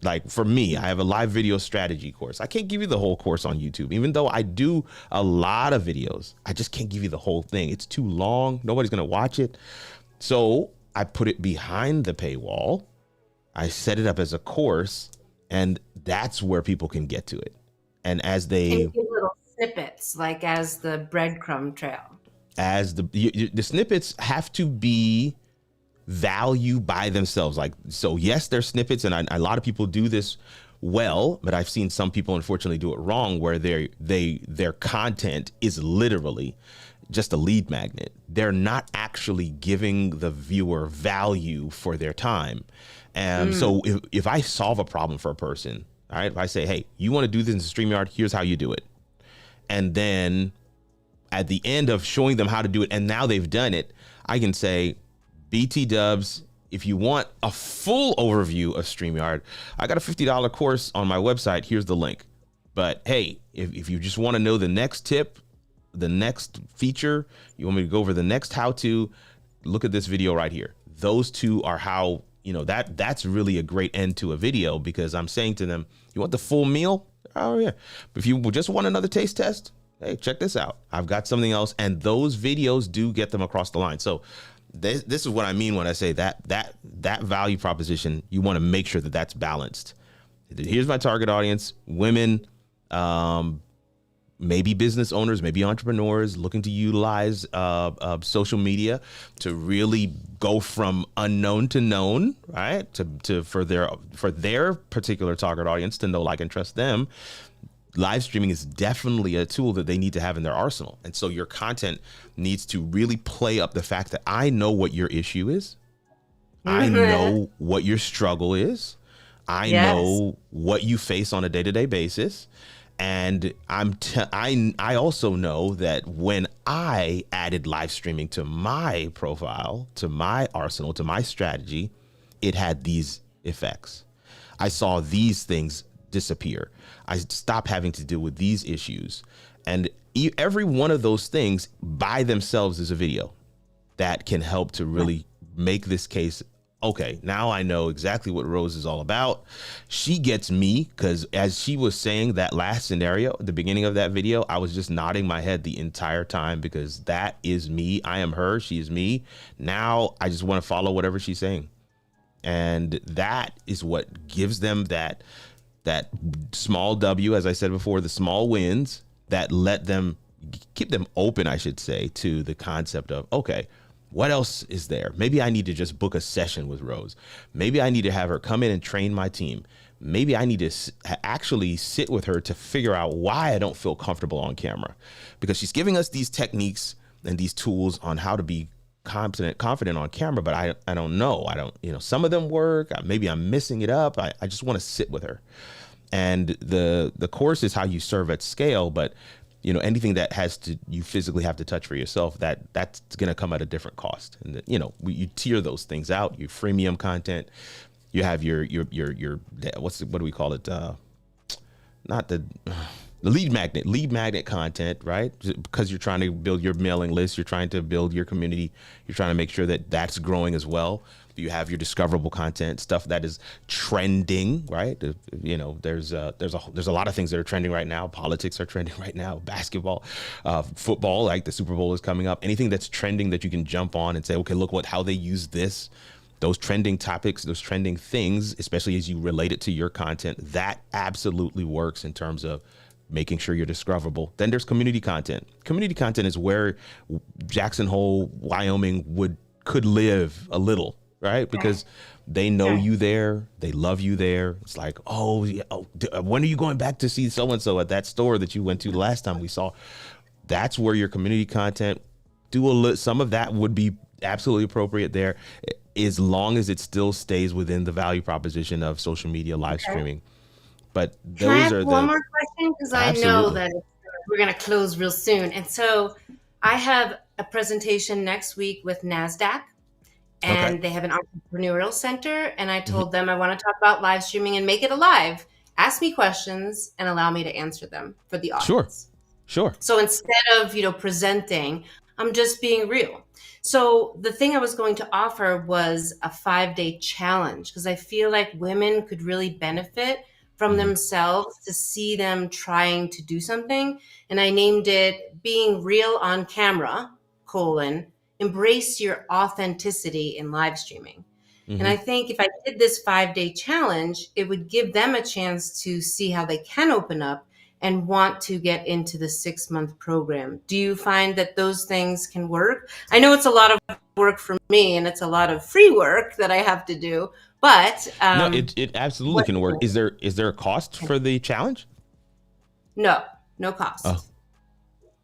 like for me, I have a live video strategy course. I can't give you the whole course on YouTube, even though I do a lot of videos. I just can't give you the whole thing. It's too long. Nobody's going to watch it. So I put it behind the paywall. I set it up as a course, and that's where people can get to it. And as they give little snippets, like as the breadcrumb trail, as the snippets have to be value by themselves. Like, so yes, they're snippets, and a lot of people do this well, but I've seen some people unfortunately do it wrong, where their content is literally just a lead magnet. They're not actually giving the viewer value for their time. And so if I solve a problem for a person, all right, if I say, hey, you want to do this in StreamYard, here's how you do it. And then at the end of showing them how to do it, and now they've done it, I can say, BT Dubs, if you want a full overview of StreamYard, I got a $50 course on my website. Here's the link. But hey, if you just want to know the next tip, the next feature, you want me to go over the next how-to, look at this video right here. Those two are how, that's really a great end to a video, because I'm saying to them, you want the full meal? Oh yeah. If you just want another taste test, hey, check this out. I've got something else. And those videos do get them across the line. So this is what I mean when I say that value proposition. You want to make sure that that's balanced. Here's my target audience: women, maybe business owners, maybe entrepreneurs looking to utilize social media to really go from unknown to known, right? To for their particular target audience to know, like, and trust them. Live streaming is definitely a tool that they need to have in their arsenal. And so your content needs to really play up the fact that I know what your issue is. I know what your struggle is. I know what you face on a day-to-day basis. And I also know that when I added live streaming to my profile, to my arsenal, to my strategy, it had these effects. I saw these things disappear. I stopped having to deal with these issues. And every one of those things by themselves is a video that can help to really make this case. Okay, now I know exactly what Rose is all about. She gets me, because as she was saying that last scenario at the beginning of that video, I was just nodding my head the entire time, because that is me. I am her. She is me. Now I just want to follow whatever she's saying. And that is what gives them that small W, as I said before, the small wins that let them keep them open, I should say, to the concept of, okay, what else is there? Maybe I need to just book a session with Rose. Maybe I need to have her come in and train my team. Maybe I need to actually sit with her to figure out why I don't feel comfortable on camera, because she's giving us these techniques and these tools on how to be confident on camera, but I don't know. Some of them work. Maybe I'm missing it up. I just want to sit with her. And the course is how you serve at scale, but anything that you physically have to touch for yourself, that's going to come at a different cost. And you tier those things out. Your freemium content, you have your what do we call it? Not the lead magnet content, right? Because you're trying to build your mailing list, you're trying to build your community, you're trying to make sure that that's growing as well. You have your discoverable content, stuff that is trending, right? There's a lot of things that are trending right now. Politics are trending right now. Basketball, football, like the Super Bowl is coming up. Anything that's trending that you can jump on and say, okay, look how they use this. Those trending topics, those trending things, especially as you relate it to your content, that absolutely works in terms of making sure you're discoverable. Then there's community content. Community content is where Jackson Hole, Wyoming could live a little, right? Because they know you there, they love you there. It's like, when are you going back to see so-and-so at that store that you went to last time we saw? That's where your community content, some of that would be absolutely appropriate there, as long as it still stays within the value proposition of social media live streaming. But Can I have one more question? Because I know that we're going to close real soon. And so I have a presentation next week with NASDAQ, and they have an entrepreneurial center. And I told them I want to talk about live streaming and make it alive. Ask me questions and allow me to answer them for the audience. Sure. So instead of, presenting, I'm just being real. So the thing I was going to offer was a 5-day challenge, because I feel like women could really benefit from themselves to see them trying to do something. And I named it Being Real on Camera, embrace your authenticity in live streaming. And I think if I did this 5-day challenge, it would give them a chance to see how they can open up and want to get into the 6-month program. Do you find that those things can work? I know it's a lot of work for me, and it's a lot of free work that I have to do, but no, it absolutely can work. Is there a cost for the challenge? No cost. Oh.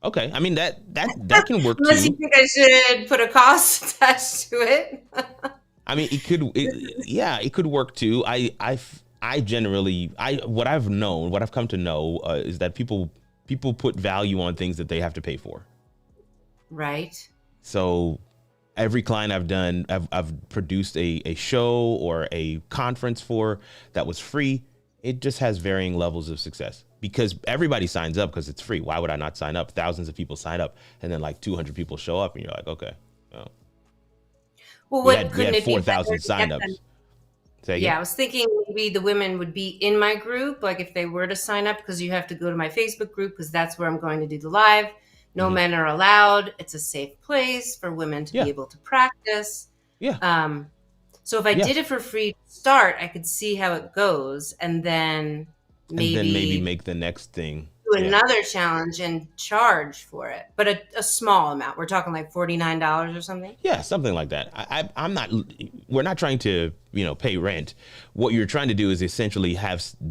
Okay, I mean that can work Unless too. you think I should put a cost attached to it. I mean, it could work too. I generally, what I've come to know is that people put value on things that they have to pay for. Right. So every client I've done, I've produced a show or a conference for that was free. It just has varying levels of success, because everybody signs up because it's free. Why would I not sign up? Thousands of people sign up, and then like 200 people show up, and you're like, okay. Well, we had 4,000 signups. Yeah, I was thinking maybe the women would be in my group, like if they were to sign up, because you have to go to my Facebook group, because that's where I'm going to do the live. No men are allowed. It's a safe place for women to be able to practice. Yeah. So if I did it for free to start, I could see how it goes, and then maybe make the next thing. Do Yeah. another challenge and charge for it, but a small amount. We're talking like $49 or something. Yeah, something like that. I'm not. We're not trying to, pay rent. What you're trying to do is essentially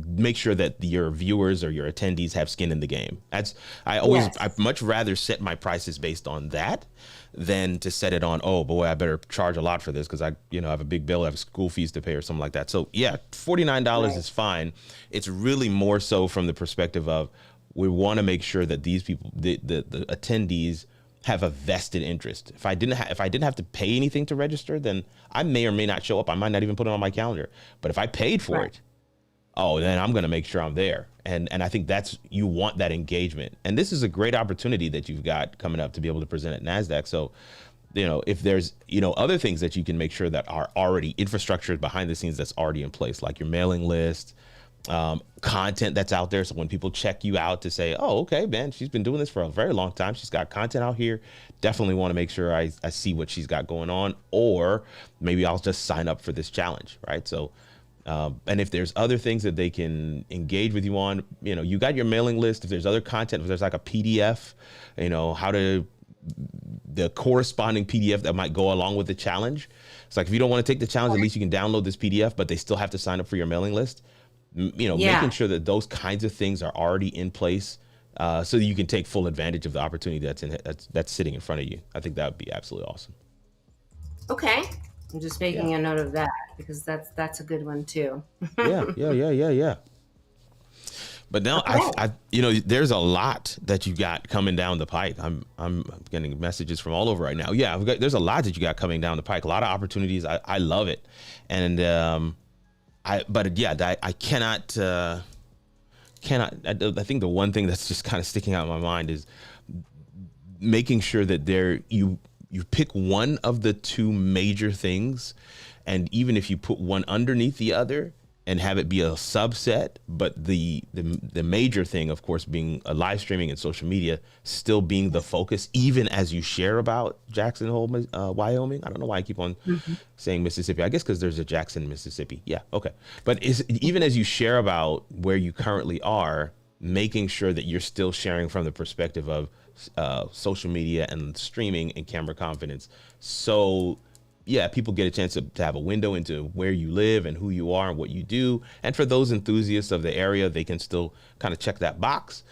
make sure that your viewers or your attendees have skin in the game. I Yes. much rather set my prices based on that than to set it on, oh boy, I better charge a lot for this because I have a big bill, I have school fees to pay or something like that. So yeah, $49 Right. is fine. It's really more so from the perspective of we want to make sure that these people, the attendees, have a vested interest. If I didn't have to pay anything to register, then I may or may not show up. I might not even put it on my calendar. But if I paid for Right. it, oh, then I'm going to make sure I'm there. And I think you want that engagement. And this is a great opportunity that you've got coming up to be able to present at NASDAQ. So, if there's, other things that you can make sure that are already infrastructure behind the scenes that's already in place, like your mailing list, content that's out there. So when people check you out to say, oh, okay, man, she's been doing this for a very long time. She's got content out here. Definitely want to make sure I see what she's got going on. Or maybe I'll just sign up for this challenge, right? So, and if there's other things that they can engage with you on, you got your mailing list. If there's other content, if there's like a PDF, the corresponding PDF that might go along with the challenge. It's like, if you don't want to take the challenge, at least you can download this PDF, but they still have to sign up for your mailing list. Making Yeah. sure that those kinds of things are already in place, so that you can take full advantage of the opportunity that's sitting in front of you. I think that would be absolutely awesome. Okay. I'm just Yeah, making a note of that because that's a good one too. yeah, yeah, yeah, yeah, yeah. But now Okay. there's a lot that you got coming down the pike. I'm getting messages from all over right now. Yeah, there's a lot that you got coming down the pike. A lot of opportunities. I love it, and but yeah, I cannot. I think the one thing that's just kind of sticking out in my mind is making sure that you pick one of the two major things, and even if you put one underneath the other and have it be a subset, but the major thing, of course, being live streaming and social media still being the focus, even as you share about Jackson Hole, Wyoming. I don't know why I keep on Mhm. saying Mississippi. I guess because there's a Jackson, Mississippi. Yeah, okay. But even as you share about where you currently are, making sure that you're still sharing from the perspective of social media and streaming and camera confidence. So yeah, people get a chance to have a window into where you live and who you are and what you do. And for those enthusiasts of the area, they can still kind of check that box.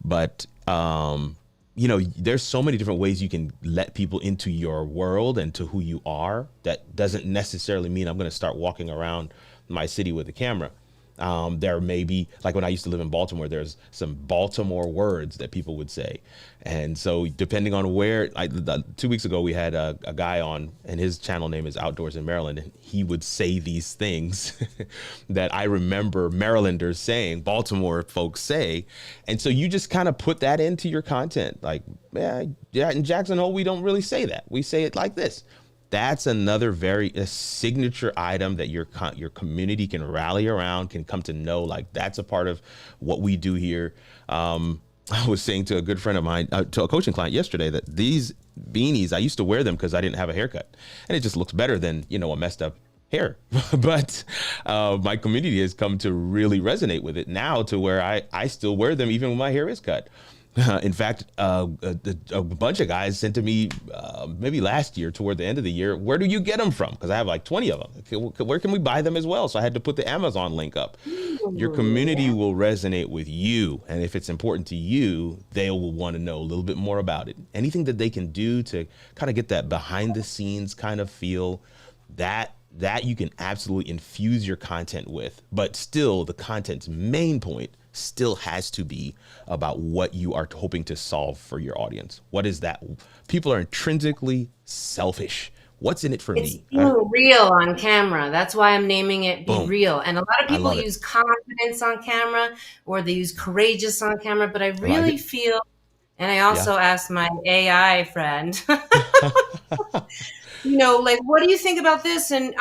But, there's so many different ways you can let people into your world and to who you are. That doesn't necessarily mean I'm going to start walking around my city with a camera. There may be, like when I used to live in Baltimore, there's some Baltimore words that people would say. And so depending on where, 2 weeks ago, we had a guy on, and his channel name is Outdoors in Maryland. And he would say these things that I remember Marylanders saying, Baltimore folks say. And so you just kind of put that into your content. Like, yeah, in Jackson Hole, we don't really say that. We say it like this. That's another a signature item that your community can rally around, can come to know, like that's a part of what we do here. I was saying to a good friend of mine, to a coaching client yesterday, that these beanies, I used to wear them because I didn't have a haircut, and it just looks better than a messed up hair. But my community has come to really resonate with it now, to where I still wear them even when my hair is cut. In fact, a bunch of guys sent to me maybe last year, toward the end of the year, where do you get them from? Because I have like 20 of them. Where can we buy them as well? So I had to put the Amazon link up. Your community will resonate with you. And if it's important to you, they will want to know a little bit more about it. Anything that they can do to kind of get that behind the scenes kind of feel, that you can absolutely infuse your content with. But still, the content's main point still has to be about what you are hoping to solve for your audience. What is that? People are intrinsically selfish. What's in it for It's me? being real on camera. That's why I'm naming it Be Boom. Real. And a lot of I people love it. use confidence on camera or they use courageous on camera, but I I like really it. feel, and I Yeah. also asked my AI friend, like, what do you think about this? And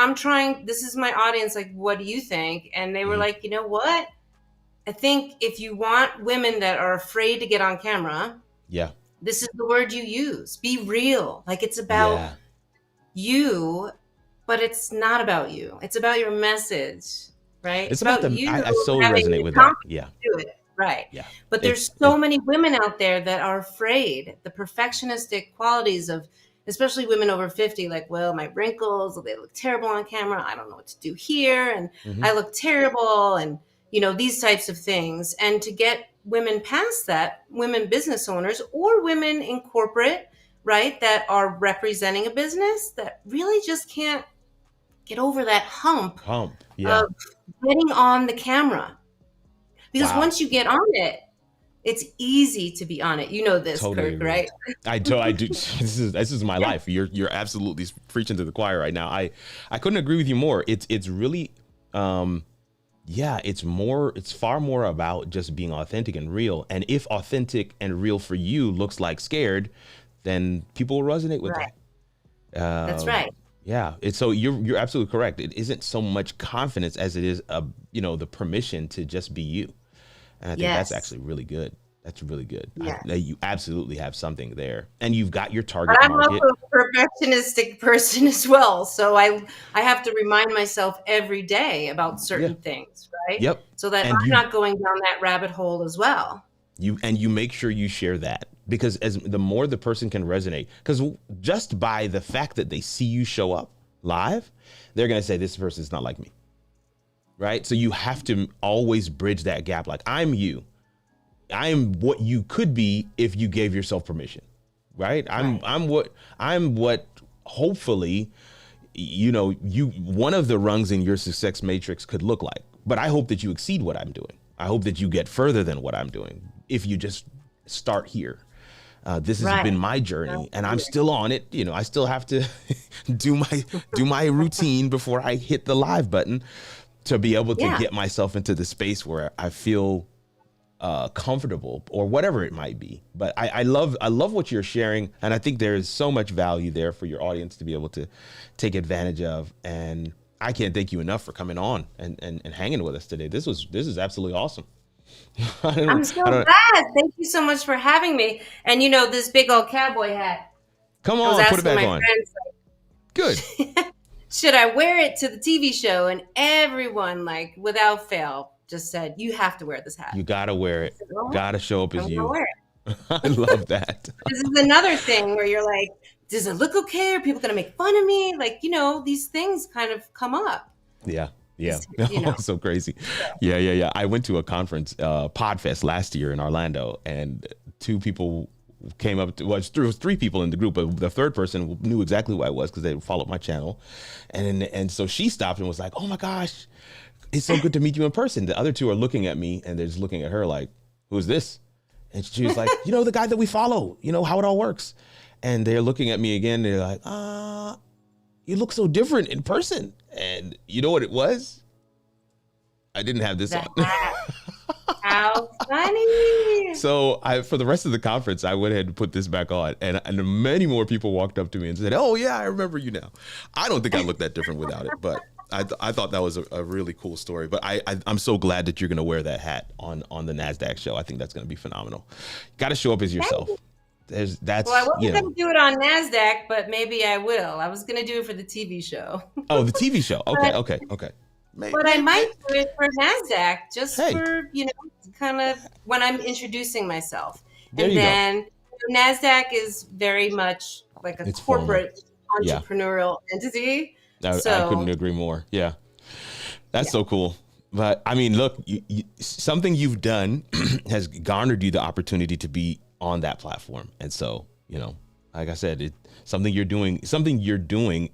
this is my audience, like, what do you think? And they were Mhm. like, you know what? I think if you want women that are afraid to get on camera, Yeah. this is the word you use. Be real. Like it's about Yeah. you, but it's not about you. It's about your message, right? It's It's about about you I so having resonate the with that. confidence Yeah. to do it. Right. Yeah. But It's there's so many women out there that are afraid. The perfectionistic qualities of, especially women over 50, like, well, my wrinkles, they look terrible on camera. I don't know what to do here. And mhm. I look terrible. And, these types of things. And to get women past that, women business owners or women in corporate, right, that are representing a business that really just can't get over that hump Hump. of Yeah. getting on the camera. Because Wow. once you get on it, it's easy to be on it. You know this, Totally Kirk, agree. right? I do. This is my life. You're absolutely preaching to the choir right now. I couldn't agree with you more. It's really, yeah. It's far more about just being authentic and real. And if authentic and real for you looks like scared, then people will resonate with Right. that. That's right. Yeah. It's so you're absolutely correct. It isn't so much confidence as it is the permission to just be you. And I think that's Yes. actually really good. That's really good. Yes. You absolutely have something there, and you've got your But target I'm also market. a perfectionistic person as well. So I have to remind myself every day about Yeah. certain things, right? Yep. So that And I'm not going down that rabbit hole as well. you make sure you share that, because as the more the person can resonate, because just by the fact that they see you show up live, they're gonna say this person's not like me, right? So you have to always bridge that gap. Like, I'm you. I am what you could be if you gave yourself permission, right? Right. I'm what hopefully, you one of the rungs in your success matrix could look like. But I hope that you exceed what I'm doing. I hope that you get further than what I'm doing if you just start here. This has been Right. my journey, and I'm still on it. I still have to do my routine before I hit the live button to be able to Yeah. get myself into the space where I feel comfortable, or whatever it might be. But I love what you're sharing, and I think there is so much value there for your audience to be able to take advantage of. And I can't thank you enough for coming on and hanging with us today. This is absolutely awesome. I'm so I don't glad. Thank you so much for having me. And this big old cowboy hat. Come I was on, put it asking back my on. friends, Good. should I wear it to the TV show? And everyone, like, without fail, just said, you have to wear this hat. You gotta wear it. I said, "All right, Gotta show up I'm as gonna you. wear it." I love that. This is another thing where you're like, does it look okay? Are people gonna make fun of me? Like, these things kind of come up. Yeah. Yeah. You know. So crazy. Yeah. I went to a conference, Podfest last year in Orlando, and two people came up to, well, there was three people in the group, but the third person knew exactly who I was because they followed my channel. And so she stopped and was like, "Oh my gosh, it's so good to meet you in person." The other two are looking at me and they're just looking at her like, "Who's this?" And she was like, "The guy that we follow, how it all works." And they're looking at me again. They're like, "You look so different in person." And you know what it was? I didn't have this The on. hat. How funny. So for the rest of the conference, I went ahead and put this back on, and many more people walked up to me and said, "Oh yeah, I remember you now." I don't think I look that different without it, but I thought that was a really cool story. But I'm so glad that you're going to wear that hat on the NASDAQ show. I think that's going to be phenomenal. Got to show up as yourself. Well, I wasn't you know. going to do it on NASDAQ, but maybe I will. I was going to do it for the TV show. Oh, the TV show. Okay. But I might do it for NASDAQ just Hey. for, kind of when I'm introducing myself. There And you go. then NASDAQ is very much like a It's formal. corporate Yeah. entrepreneurial entity. I couldn't agree more. Yeah. That's so cool. But I mean, look, something you've done has garnered you the opportunity to be on that platform. And so, like I said, something you're doing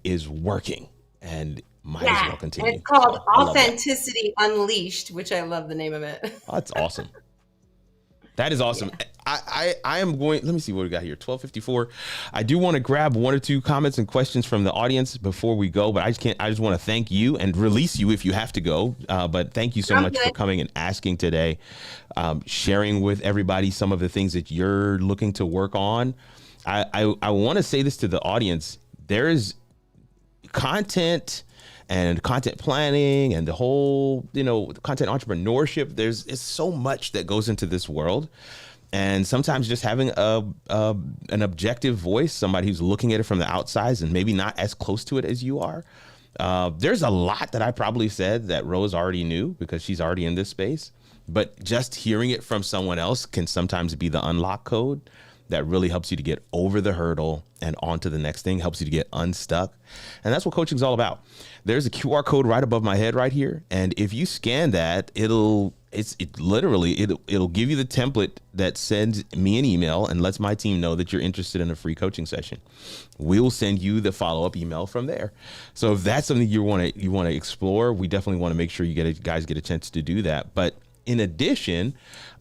is working, and might as well continue. And it's called So, I love that. Authenticity Unleashed, which I love the name of it. Oh, that's awesome. That is awesome. I am going, let me see what we got here. 12:54. I do want to grab one or two comments and questions from the audience before we go, but I just want to thank you and release you if you have to go. But thank you so much for coming and asking today, sharing with everybody some of the things that you're looking to work on. I want to say this to the audience. There is content and content planning and the whole, content entrepreneurship. It's so much that goes into this world. And sometimes just having an objective voice, somebody who's looking at it from the outside and maybe not as close to it as you are, There's a lot that I probably said that Rose already knew because she's already in this space. But just hearing it from someone else can sometimes be the unlock code that really helps you to get over the hurdle and on to the next thing, helps you to get unstuck. And that's what coaching's all about. There's a QR code right above my head right here. And if you scan that, it'll give you the template that sends me an email and lets my team know that you're interested in a free coaching session. We'll send you the follow-up email from there. So if that's something you want to explore, we definitely want to make sure guys get a chance to do that. But in addition,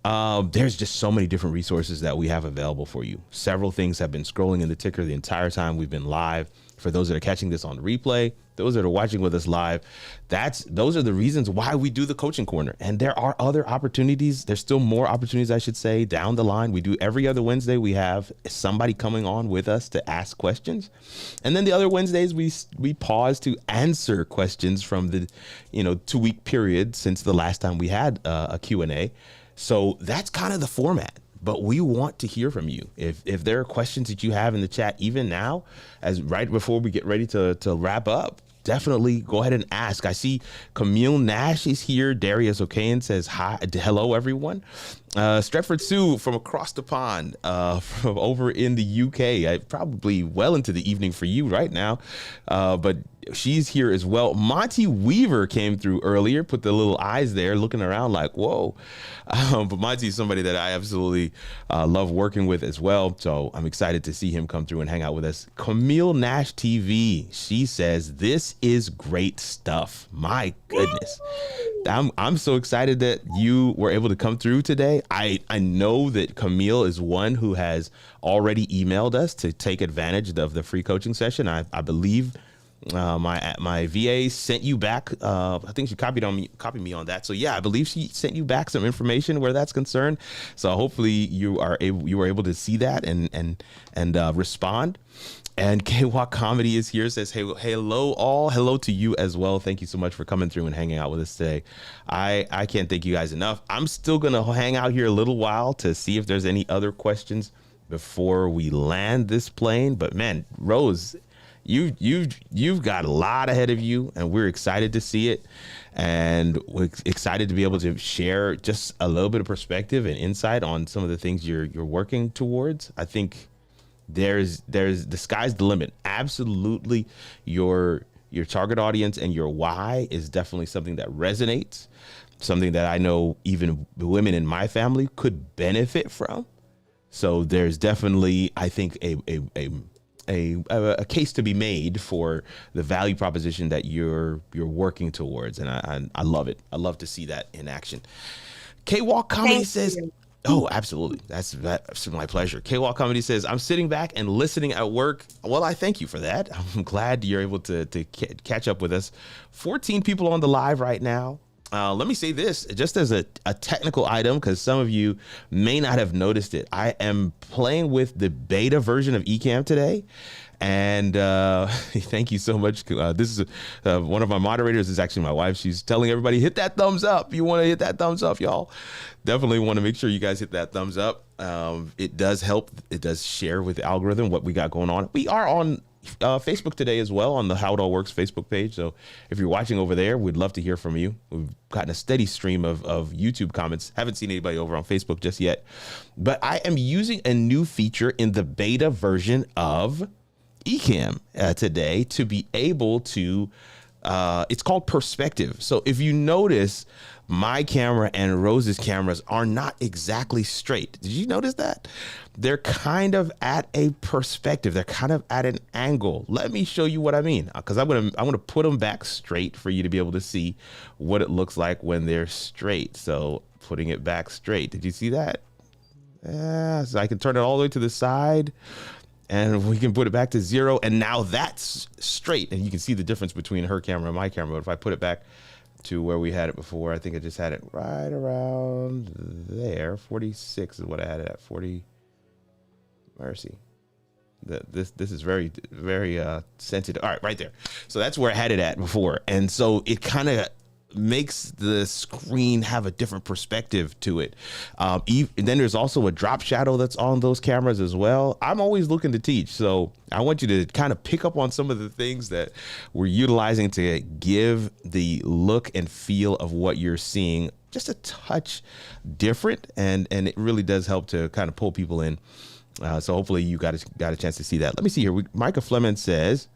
there's just so many different resources that we have available for you. Several things have been scrolling in the ticker the entire time we've been live. For those that are catching this on replay, those that are watching with us live, those are the reasons why we do the coaching corner. And there are other opportunities. There's still more opportunities, I should say, down the line. We do every other Wednesday. We have somebody coming on with us to ask questions. And then the other Wednesdays, we pause to answer questions from the 2-week period since the last time we had a Q&A. So that's kind of the format. But we want to hear from you. If there are questions that you have in the chat, even now, as right before we get ready to wrap up, definitely go ahead and ask. I see Camille Nash is here. Darius Okayan says hi, hello everyone. Stretford Sue from across the pond, from over in the UK, probably well into the evening for you right now, but she's here as well. Monty Weaver came through earlier, put the little eyes there, looking around like, whoa. But Monty is somebody that I absolutely love working with as well. So I'm excited to see him come through and hang out with us. Camille Nash TV, she says, this is great stuff. My goodness. I'm so excited that you were able to come through today. I know that Camille is one who has already emailed us to take advantage of the free coaching session. I believe my VA sent you back. I think she copied me on that. So yeah, I believe she sent you back some information where that's concerned. So hopefully you were able to see that and respond. And K-Walk Comedy is here, says, hey, hello all. Hello to you as well. Thank you so much for coming through and hanging out with us today. I can't thank you guys enough. I'm still going to hang out here a little while to see if there's any other questions before we land this plane. But man, Rose, you've got a lot ahead of you, and we're excited to see it. And we're excited to be able to share just a little bit of perspective and insight on some of the things you're working towards. I think there's the sky's the limit. Absolutely. Your target audience and your why is definitely something that resonates, something that I know even the women in my family could benefit from. So there's definitely, I think, a case to be made for the value proposition that you're working towards. And I love it. I love to see that in action. K-Walk Comedy says, oh, absolutely. That's my pleasure. K-Walk Comedy says, I'm sitting back and listening at work. Well, I thank you for that. I'm glad you're able to catch up with us. 14 people on the live right now. Let me say this just as a technical item, because some of you may not have noticed it. I am playing with the beta version of Ecamm today. And thank you so much. This is one of my moderators is actually my wife. She's telling everybody, hit that thumbs up. You want to hit that thumbs up, y'all. Definitely want to make sure you guys hit that thumbs up. It does help. It does share with the algorithm what we got going on. We are on Facebook today as well, on the How It All Works Facebook page. So if you're watching over there, we'd love to hear from you. We've gotten a steady stream of YouTube comments. Haven't seen anybody over on Facebook just yet. But I am using a new feature in the beta version of Ecamm today to be able to, it's called perspective. So if you notice, my camera and Rose's cameras are not exactly straight. Did you notice that? They're kind of at a perspective. They're kind of at an angle. Let me show you what I mean, because I'm gonna put them back straight for you to be able to see what it looks like when they're straight. So putting it back straight. Did you see that? Yeah, so I can turn it all the way to the side, and we can put it back to 0. And now that's straight. And you can see the difference between her camera and my camera. But if I put it back to where we had it before, I think I just had it right around there. 46 is what I had it at. 40. Mercy. This is very, very sensitive. All right, right there. So that's where I had it at before. And so it kind of makes the screen have a different perspective to it. And then there's also a drop shadow that's on those cameras as well. I'm always looking to teach, so I want you to kind of pick up on some of the things that we're utilizing to give the look and feel of what you're seeing just a touch different, and it really does help to kind of pull people in. So hopefully you got a chance to see that. Let me see here. Micah Fleming says,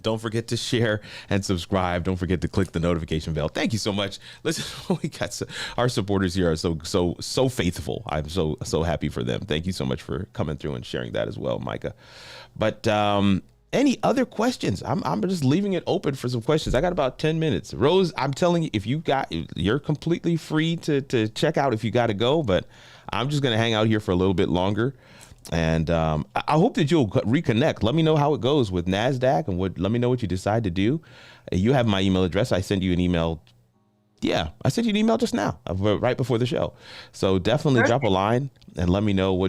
don't forget to share and subscribe. Don't forget to click the notification bell. Thank you so much. Listen, we got our supporters here are so faithful. I'm so happy for them. Thank you so much for coming through and sharing that as well, Micah. But any other questions? I'm just leaving it open for some questions. I got about 10 minutes. Rose, I'm telling you, if you're completely free to check out if you got to go, but I'm just going to hang out here for a little bit longer. And I hope that you'll reconnect. Let me know how it goes with NASDAQ, and let me know what you decide to do. You have my email address. I sent you an email. Yeah, I sent you an email just now, right before the show. So definitely drop a line and let me know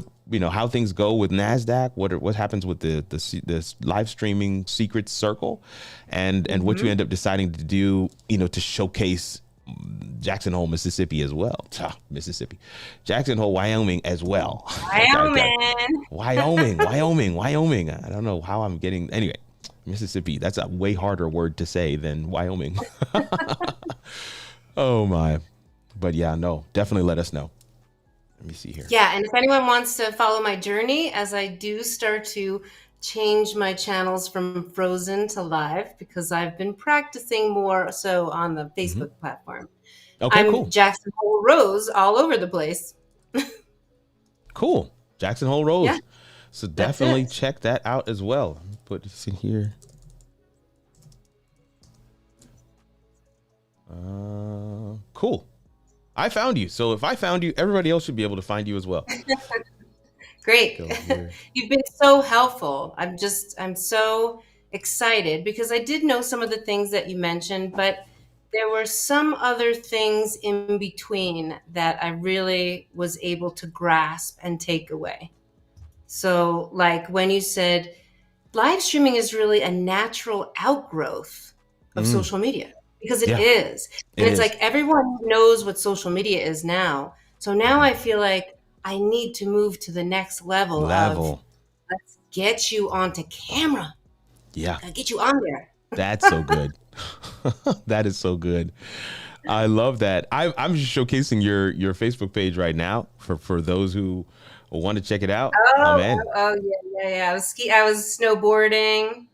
how things go with NASDAQ, what happens with this live streaming secret circle, and what you end up deciding to do, to showcase Jackson Hole, Mississippi as well. Jackson Hole, Wyoming as well. Wyoming. I don't know how I'm getting. Anyway, Mississippi. That's a way harder word to say than Wyoming. Oh my. But yeah, no, definitely let us know. Let me see here. Yeah, and if anyone wants to follow my journey as I do start to change my channels from frozen to live, because I've been practicing more so on the Facebook platform. Okay, I'm cool. Jackson Hole Rose all over the place. Cool. Jackson Hole Rose. Yeah, So definitely check that out as well. Let me put this in here. Cool. I found you. So if I found you, everybody else should be able to find you as well. Great. You've been so helpful. I'm so excited because I did know some of the things that you mentioned, but there were some other things in between that I really was able to grasp and take away. So like when you said live streaming is really a natural outgrowth of social media, because it is. And it's like everyone knows what social media is now. So now I feel like I need to move to the next level. Of let's get you onto camera. Yeah. Get you on there. That's so good. That is so good. I love that. I'm just showcasing your Facebook page right now for those who want to check it out. Oh man. Oh yeah. I was snowboarding.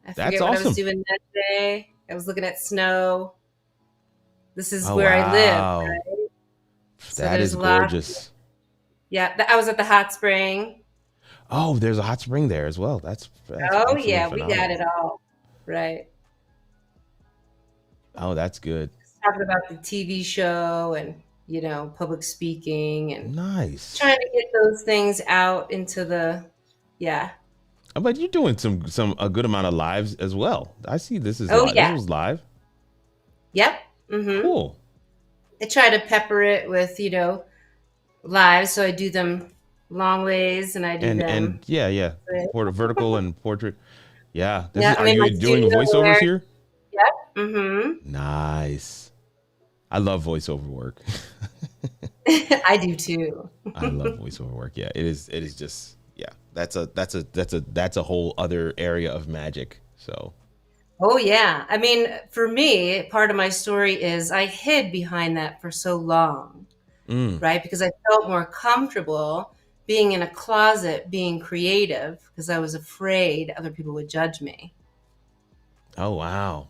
I forget what I was doing that day. I was looking at snow. This is where I live. Right? So that is gorgeous. Yeah, I was at the hot spring. Oh, there's a hot spring there as well. That's oh yeah, phenomenal. We got it all right. Oh, that's good. Talking about the TV show and public speaking and nice. Trying to get those things out into the But you're doing a good amount of lives as well. I see this is live. This was live. Yep. Mm-hmm. Cool. I try to pepper it with lives, so I do them long ways and I do them and vertical and portrait. Yeah. Are you doing voiceovers here? Yep. Mm-hmm. Nice. I love voiceover work. I do too. I love voiceover work. Yeah, it is just that's a whole other area of magic. So. Oh yeah. I mean, for me, part of my story is I hid behind that for so long, right? Because I felt more comfortable being in a closet, being creative, because I was afraid other people would judge me. Oh wow.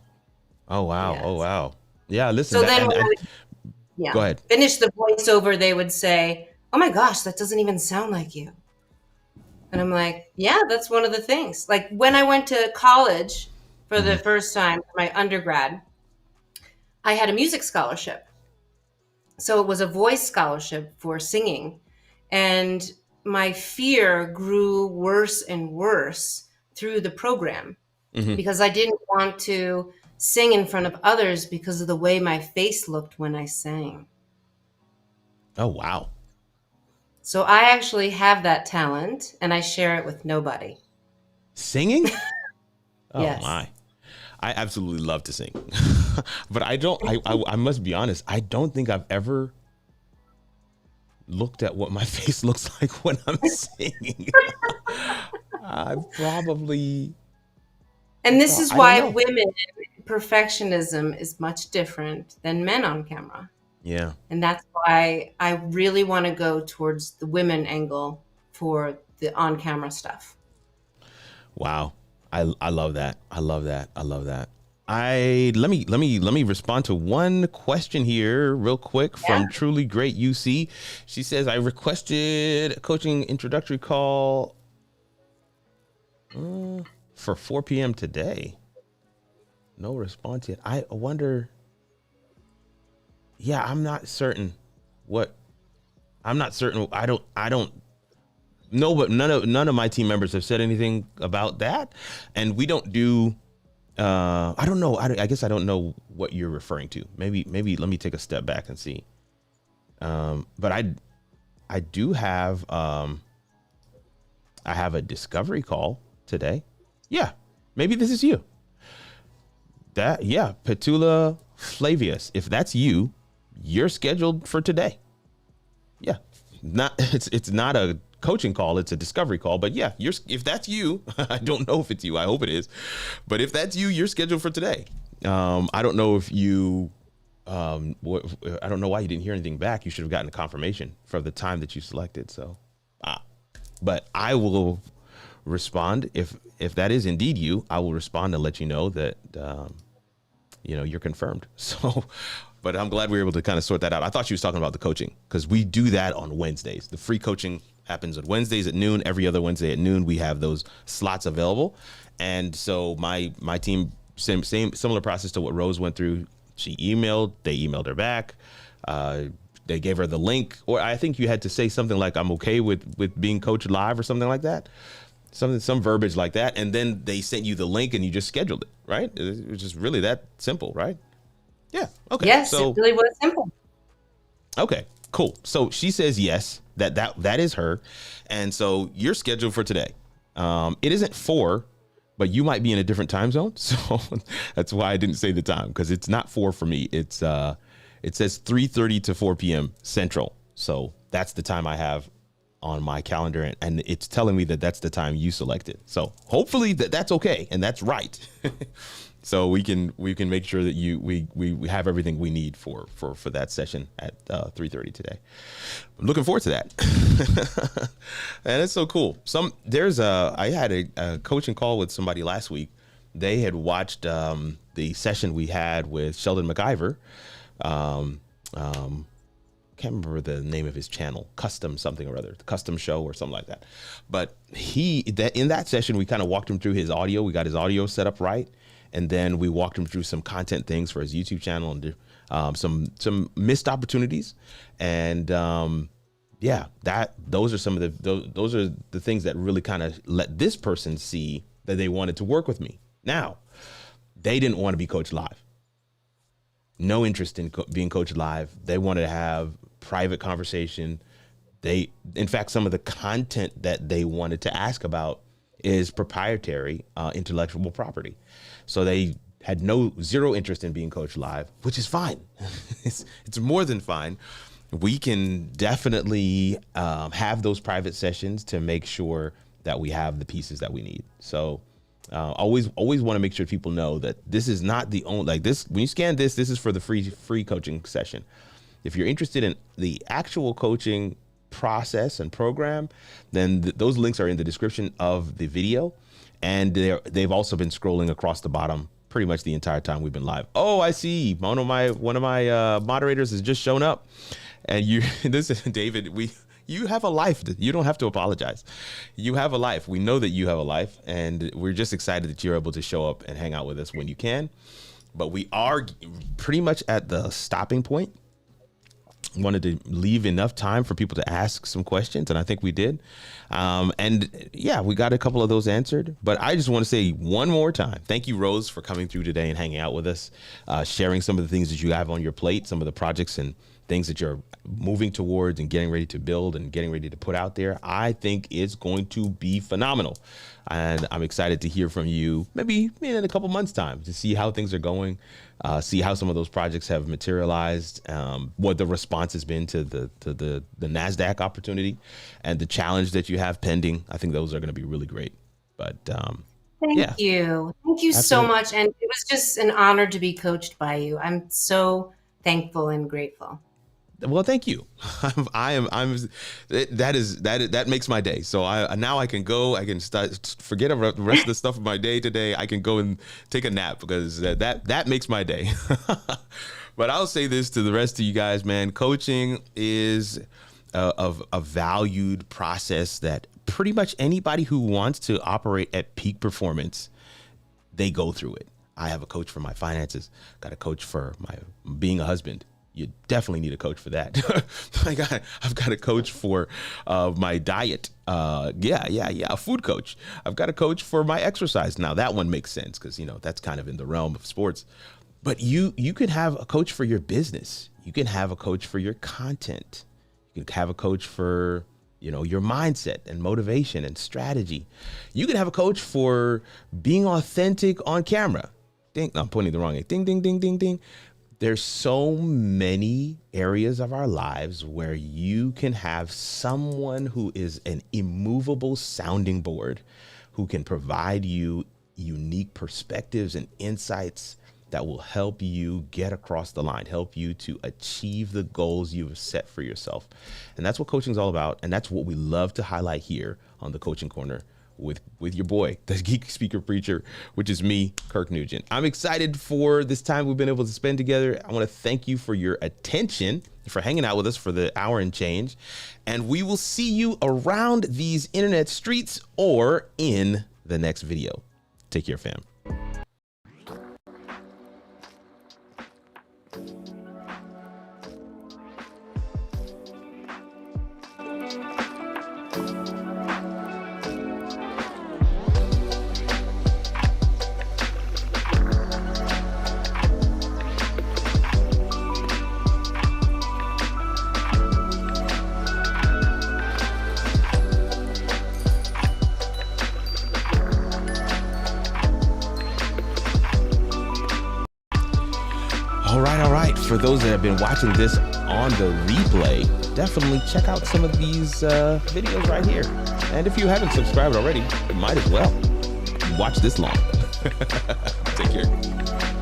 Oh wow. Yes. Oh wow. Yeah. Listen. So then, go ahead. Finish the voiceover. They would say, "Oh my gosh, that doesn't even sound like you." And I'm like, "Yeah, that's one of the things." Like when I went to college for the first time for my undergrad, I had a music scholarship. So it was a voice scholarship for singing, and my fear grew worse and worse through the program because I didn't want to sing in front of others because of the way my face looked when I sang. Oh, wow. So I actually have that talent and I share it with nobody. Singing? Oh, yes. my. I absolutely love to sing, but I don't. I must be honest. I don't think I've ever looked at what my face looks like when I'm singing. I probably. And this is I don't why know. women perfectionism is much different than men on camera. Yeah. And that's why I really want to go towards the women angle for the on camera stuff. Wow. I love that. I love that. I love that. Let me respond to one question here real quick Yeah. from Truly Great UC. She says, I requested a coaching introductory call for 4 p.m. today. No response yet. I wonder. Yeah, I'm not certain what. I'm not certain. I don't know, but none of my team members have said anything about that, and we don't do. I don't know. I guess I don't know what you're referring to. Maybe let me take a step back and see. But I do have I have a discovery call today. Yeah, maybe this is you. Petula Flavius. If that's you, you're scheduled for today. Yeah, it's not a coaching call, it's a discovery call, but yeah, if that's you, I don't know if it's you, I hope it is, but if that's you, you're scheduled for today. I don't know if you I don't know why you didn't hear anything back. You should have gotten a confirmation for the time that you selected. So but I will respond if that is indeed you. I will respond and let you know that you're confirmed. So but I'm glad we were able to kind of sort that out. I thought she was talking about the coaching, because we do that on Wednesdays. The free coaching happens on Wednesdays at noon. Every other Wednesday at noon, we have those slots available. And so my team, similar process to what Rose went through. She emailed, they emailed her back. They gave her the link, or I think you had to say something like, I'm okay with being coached live or something like that. Some verbiage like that. And then they sent you the link and you just scheduled it, right? It was just really that simple, right? Yeah. Okay. Yes, so, it really was simple. Okay, cool. So she says yes, that is her. And so you're scheduled for today. It isn't 4, but you might be in a different time zone. So that's why I didn't say the time, because it's not 4 for me. It's it says 3:30 to 4 p.m. Central. So that's the time I have on my calendar, and it's telling me that that's the time you selected. So hopefully that's okay and that's right. So we can make sure that we have everything we need for that session at 3:30 today. I'm looking forward to that. And it's so cool. I had a coaching call with somebody last week. They had watched the session we had with Sheldon McIver. Can't remember the name of his channel, Custom something or other, the Custom Show or something like that. But in that session, we kind of walked him through his audio. We got his audio set up right. And then we walked him through some content things for his YouTube channel and some missed opportunities. And those are some of those are the things that really kind of let this person see that they wanted to work with me. Now, they didn't want to be coached live. No interest in being coached live. They wanted to have private conversation. In fact, some of the content that they wanted to ask about is proprietary intellectual property. So they had zero interest in being coached live, which is fine. It's more than fine. We can definitely have those private sessions to make sure that we have the pieces that we need. So always want to make sure people know that this is not the only, like this, when you scan this is for the free coaching session. If you're interested in the actual coaching process and program, then those links are in the description of the video. And they've also been scrolling across the bottom pretty much the entire time we've been live. Oh, I see. One of my moderators has just shown up. And this is David. You have a life. You don't have to apologize. You have a life. We know that you have a life, and we're just excited that you're able to show up and hang out with us when you can. But we are pretty much at the stopping point. Wanted to leave enough time for people to ask some questions, and I think we did. And yeah, we got a couple of those answered. But I just want to say one more time, thank you, Rose, for coming through today and hanging out with us, sharing some of the things that you have on your plate, some of the projects and things that you're moving towards and getting ready to build and getting ready to put out there, I think it's going to be phenomenal. And I'm excited to hear from you maybe in a couple months time to see how things are going, see how some of those projects have materialized, what the response has been to the NASDAQ opportunity and the challenge that you have pending. I think those are going to be really great. But Thank you. Thank you so much. And it was just an honor to be coached by you. I'm so thankful and grateful. Well, thank you. That makes my day. So now I can go, I can forget about the rest of the stuff of my day today. I can go and take a nap because that makes my day. But I'll say this to the rest of you guys, man, coaching is a valued process that pretty much anybody who wants to operate at peak performance, they go through it. I have a coach for my finances, got a coach for my being a husband. You definitely need a coach for that. I've got a coach for my diet. A food coach. I've got a coach for my exercise. Now that one makes sense because, that's kind of in the realm of sports. But you can have a coach for your business. You can have a coach for your content. You can have a coach for, your mindset and motivation and strategy. You can have a coach for being authentic on camera. Ding, I'm pointing the wrong way. Ding, ding, ding, ding, ding. There's so many areas of our lives where you can have someone who is an immovable sounding board, who can provide you unique perspectives and insights that will help you get across the line, help you to achieve the goals you have set for yourself. And that's what coaching is all about. And that's what we love to highlight here on the Coaching Corner with your boy, the Geek Speaker Preacher, which is me, Kirk Nugent. I'm excited for this time we've been able to spend together. I want to thank you for your attention, for hanging out with us for the hour and change. And we will see you around these internet streets or in the next video. Take care, fam. All right. For those that have been watching this on the replay, definitely check out some of these videos right here. And if you haven't subscribed already, you might as well watch this long. Take care.